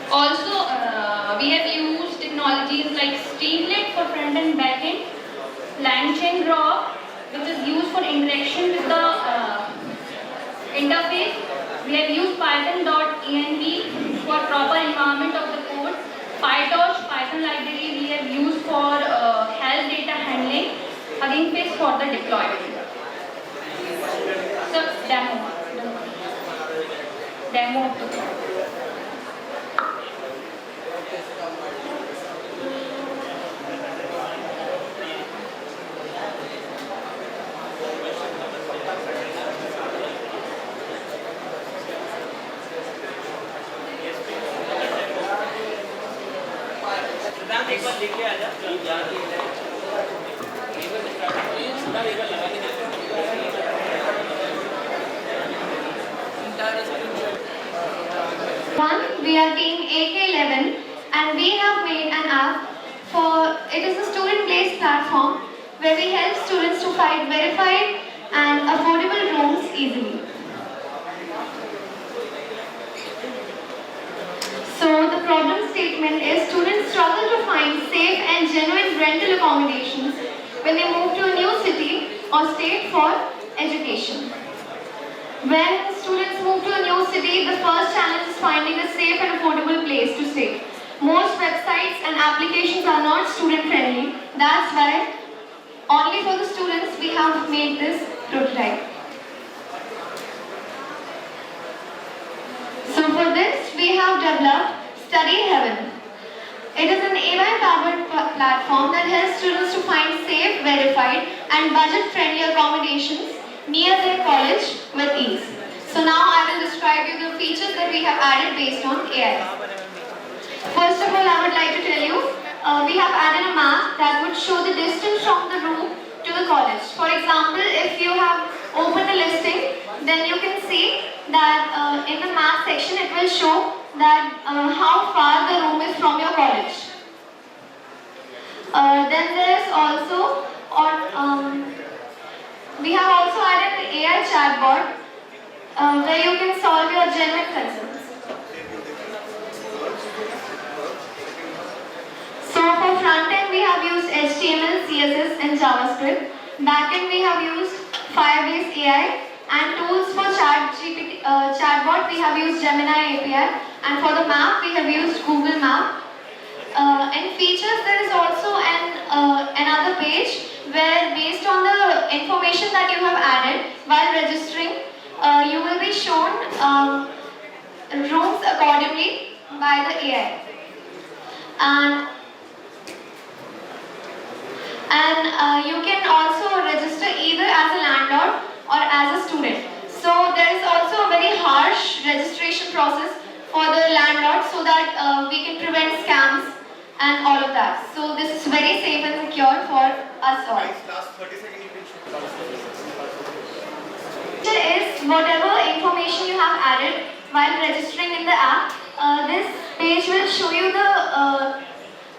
Also, we have used technologies like Streamlit for front and back end, LangChain Grok, which is used for interaction with the interface. We have used Python.env for proper environment of the code. PyTorch, Python library we have used for health data handling. Hugging Face for the deployment. So, demo of the code. एक बार लेके आ जा We are team AK11 and we have made an app for, it is a student-based platform where we help students to find verified and affordable rooms easily. So the problem statement is students struggle to find safe and genuine rental accommodations when they move to a new city or state for education. When students move to a new city, the first challenge is finding a safe and affordable place to stay. Most websites and applications are not student friendly. That's why only for the students we have made this prototype. So for this we have developed Study Heaven. It is an AI-powered platform that helps students to find safe, verified and budget-friendly accommodations near their college with ease. So now I will describe you the features that we have added based on AI. First of all, I would like to tell you, we have added a map that would show the distance from the room to the college. For example, if you have opened the listing, then you can see that in the map section it will show that how far the room is from your college. Then there is also We have also added the AI chatbot where you can solve your genuine concerns. So for front end we have used HTML, CSS and JavaScript. Back end we have used Firebase AI, and tools for chatbot we have used Gemini API, and for the map we have used Google Map. And features, there is also another page where based on the information that you have added while registering, you will be shown rooms accordingly by the AI. And you can also register either as a landlord or as a student. So there is also a very harsh registration process for the landlord so that we can prevent scams and all of that. So this is very safe and secure for us all. Last 30 seconds you can shoot. Is whatever information you have added while registering in the app, this page will show you the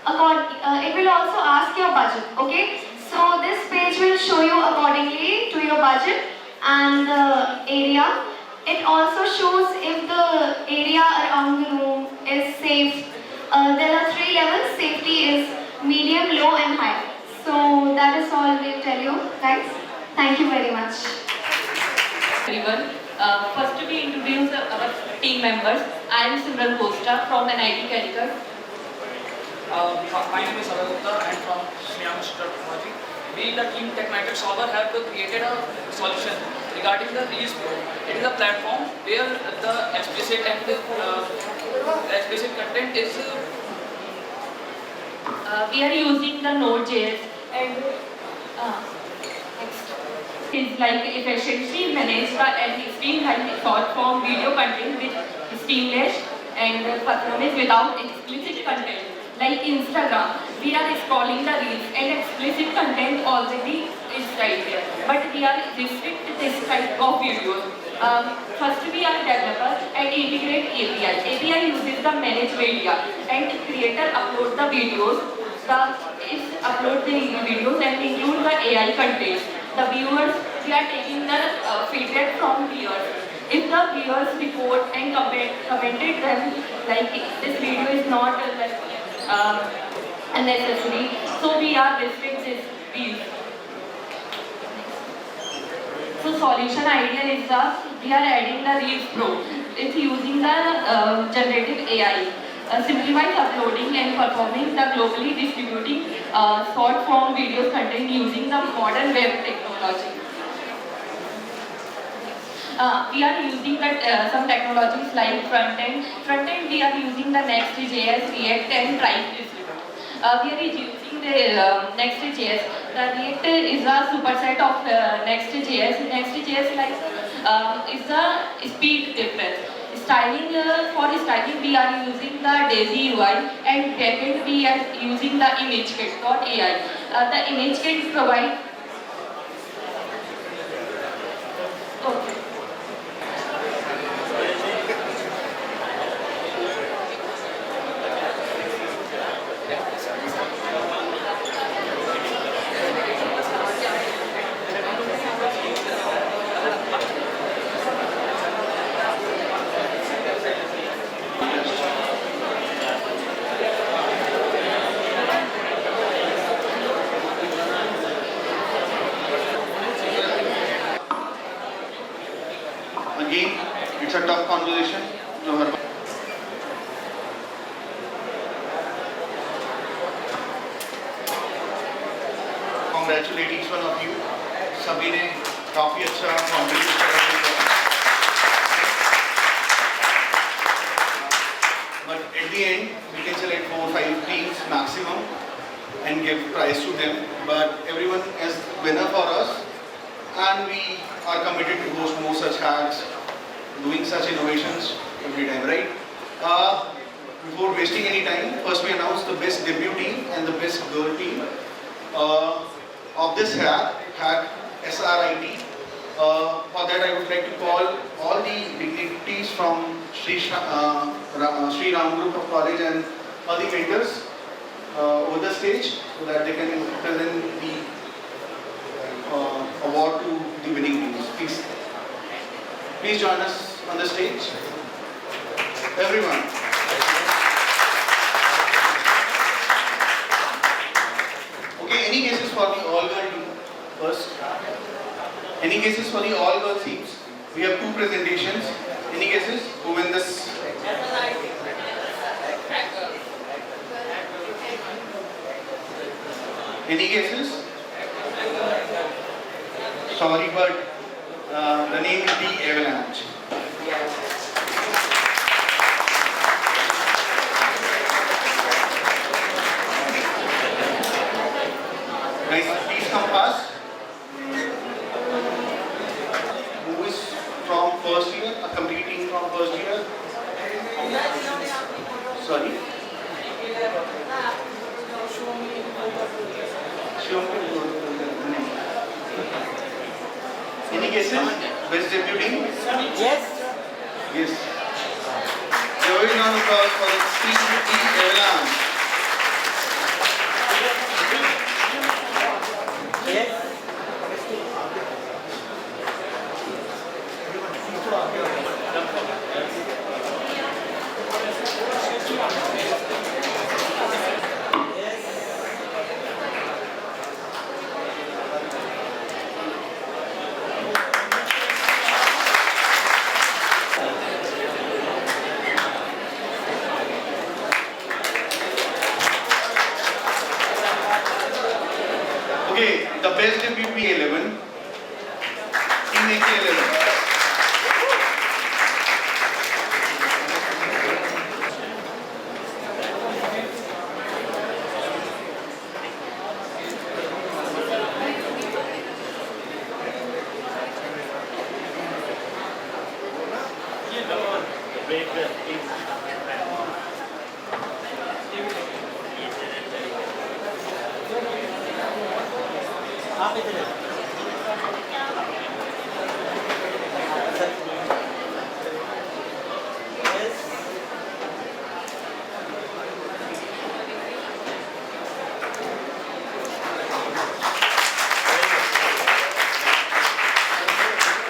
it will also ask your budget, okay? So this page will show you accordingly to your budget and the area. It also shows if the area around the room is safe. There are 3 levels. Safety is medium, low and high. So that is all we'll tell you guys. Thank you very much. Everyone, first we introduce our team members. I am Simran Costa from NIT Calicut. My name is Jabalpur and from Shri Technology. We, the team TechMatrix solver, have created a solution regarding the Reels Pro. It is a platform where the explicit and explicit content is. We are using the Node.js and is like efficiently manage and streamline short form video content with seamless and performance without explicit content. Like Instagram, we are scrolling the reels and explicit content already is right there. But we are restrict this type of videos. First we are developer and integrate API. API uses the managed media and creator upload the videos. Upload the videos and include the AI content. The viewers, we are taking the feedback from viewers. If the viewers report and commented them like this video is not unnecessary, so we are restrict this views. So solution idea is we are adding the Reels Pro. It's using the generative AI. Simplifies uploading and performing the globally distributing short form videos content using the modern web technology. We are using some technologies like front end. Front end we are using the Next.js, React and TypeScript. We are using the Next.js. The React is a superset of Next.js. Next.js is the speed difference. Styling, for styling we are using the Daisy UI, and backend we are using the ImageKit.ai. The ImageKit provide. Okay. Again, it's a tough conversation. Congratulate each one of you. सभी ने काफी अच्छा contribute किया. But at the end, we can select 4 or 5 teams maximum and give prize to them. But everyone is winner for us, and we are committed to host more such hacks, doing such innovations every time, right? Before wasting any time, first we announce the best debut team and the best girl team of this hack SRIT. For that, I would like to call all the dignitaries from Shri Group of College and all the mentors over the stage so that they can present the award to Please join us on the stage. Everyone. Okay, any guesses for the all-girl team first? Any guesses for the all-girl teams? We have 2 presentations. Any guesses? Who win this? Any guesses? Sorry, but the name is the Avalanche. Guys, please come past. Who is from first year? A completing from first year? Sorry? Any guesses? Best debuting? Yes. Yes. So very round of applause for the team Avalanche. Yes. Okay, the best debut P11. Team AK11.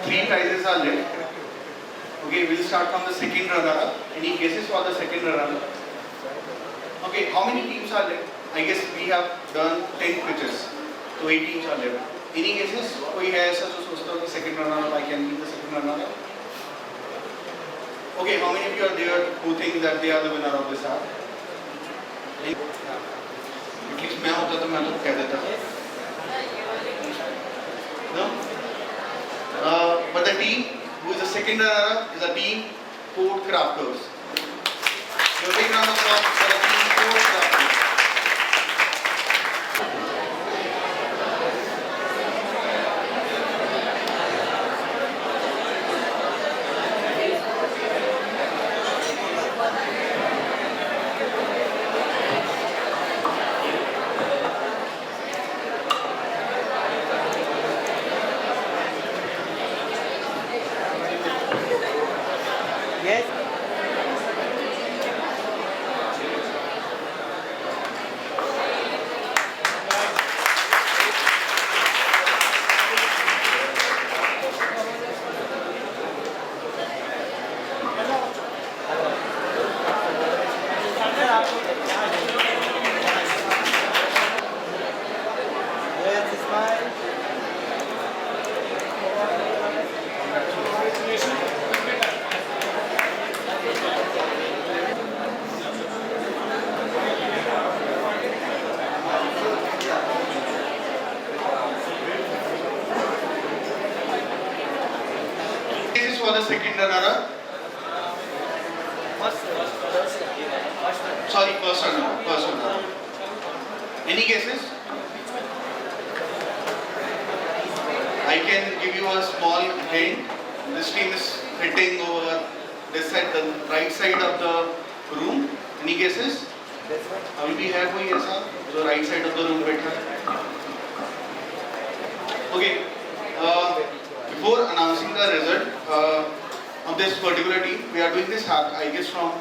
Three prizes are left. Okay, we'll start from the second runner-up. Any guesses for the second runner-up? Okay, how many teams are left? I guess we have done 10 pitches, so 8 teams are left. Any guesses? कोई है ऐसा जो सोचता हो कि second runner-up I can be the second runner-up? Okay, how many of you are there who think that they are the winner of this app? At least मैं होता तो मैं तो कह देता. No? But the team who is the second runner-up is a team CodeCrafterss. So big round of applause for the team CodeCrafterss. For the second runner-up. Sorry, first runner-up. Any guesses? I can give you a small hint. This team is hitting over this side, the right side of the room. Any guesses? अभी भी है कोई ऐसा जो right side of the room बैठा है? Okay. Before announcing the result of this particular team, we are doing this hack, I guess, from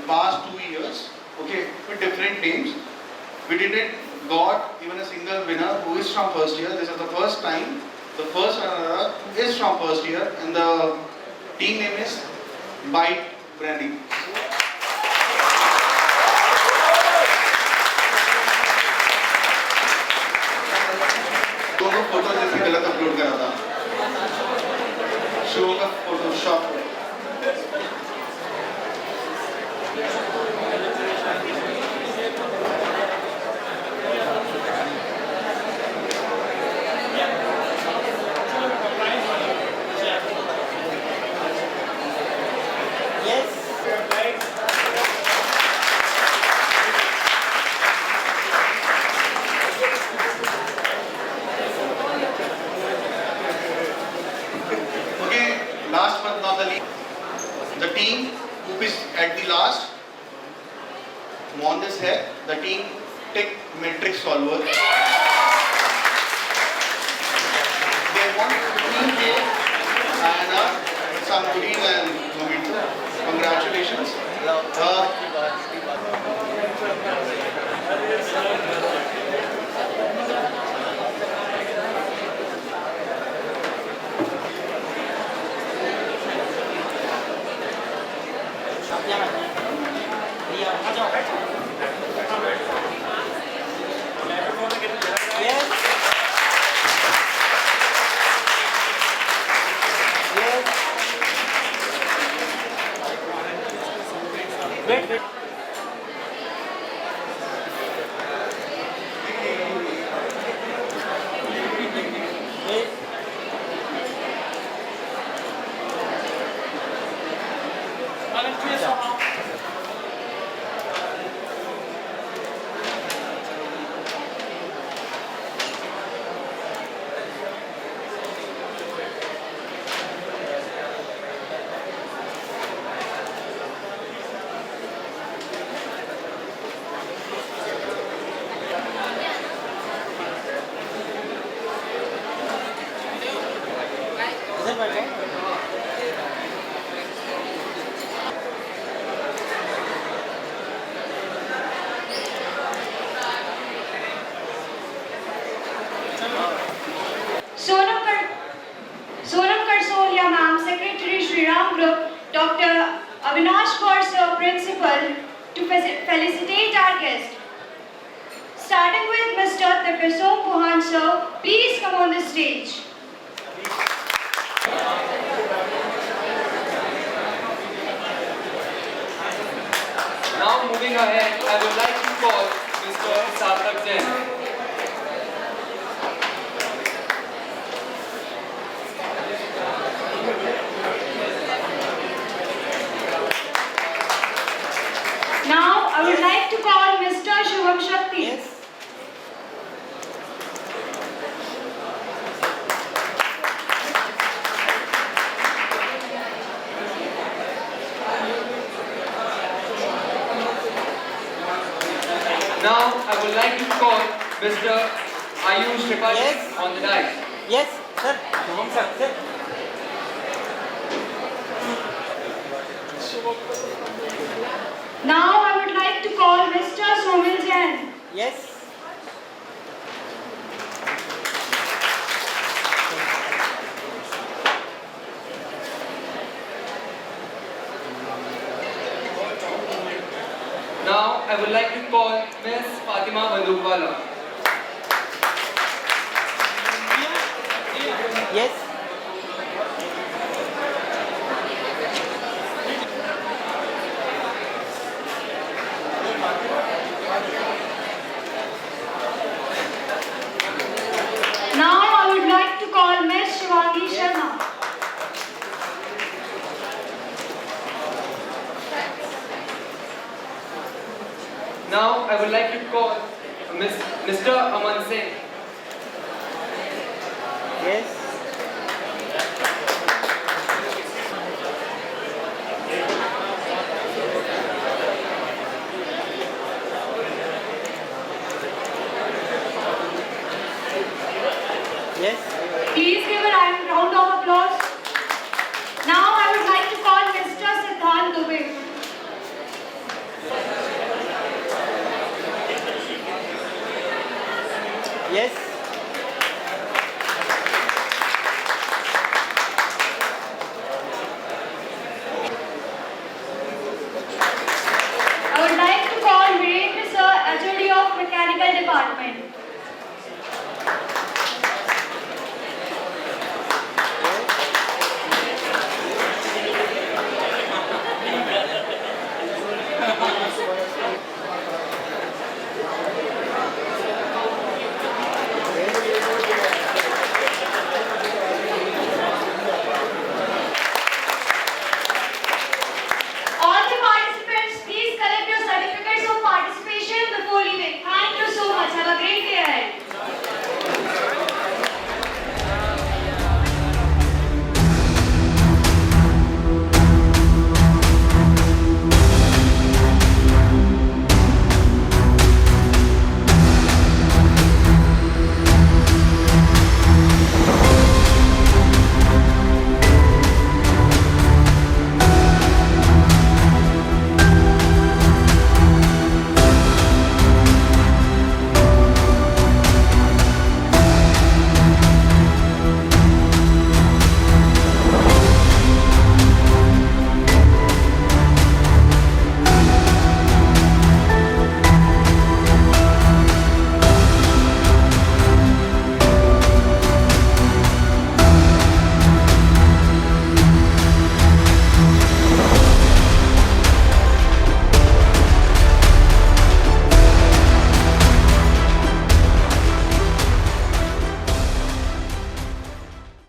past 2 years, okay, with different names. We didn't got even a single winner who is from first year. This is the first time The first runner-up is from first year, and the team name is BYTE. दोनों photo जैसे गलत upload करा था, show का Photoshop. Last but not the least, the team who is at the last won this hack, the team TechMatrix solver. They won 15K and some goodies and mementos. Congratulations. Shri Group, Dr. Avinash Kaur Sir, Principal, to felicitate our guest. Starting with Mr. Tapesom Puhan Sir, please come on the stage. Now moving ahead, I would like to call Mr. Sarthak Jain. Now I would like to call Mr. Shubham Shakti. Yes. Now I would like to call Mr. Ayush Tripathi on the dais. Yes, sir. Shubham sir, sir. Now I would like to call Mr. Somil Jain. Yes. Now I would like to call Miss Fatima Bandukwala. Yes. Now I would like to call Ms. Shivangi Sharma. Now I would like to call Mr. Aman Singh. Yes.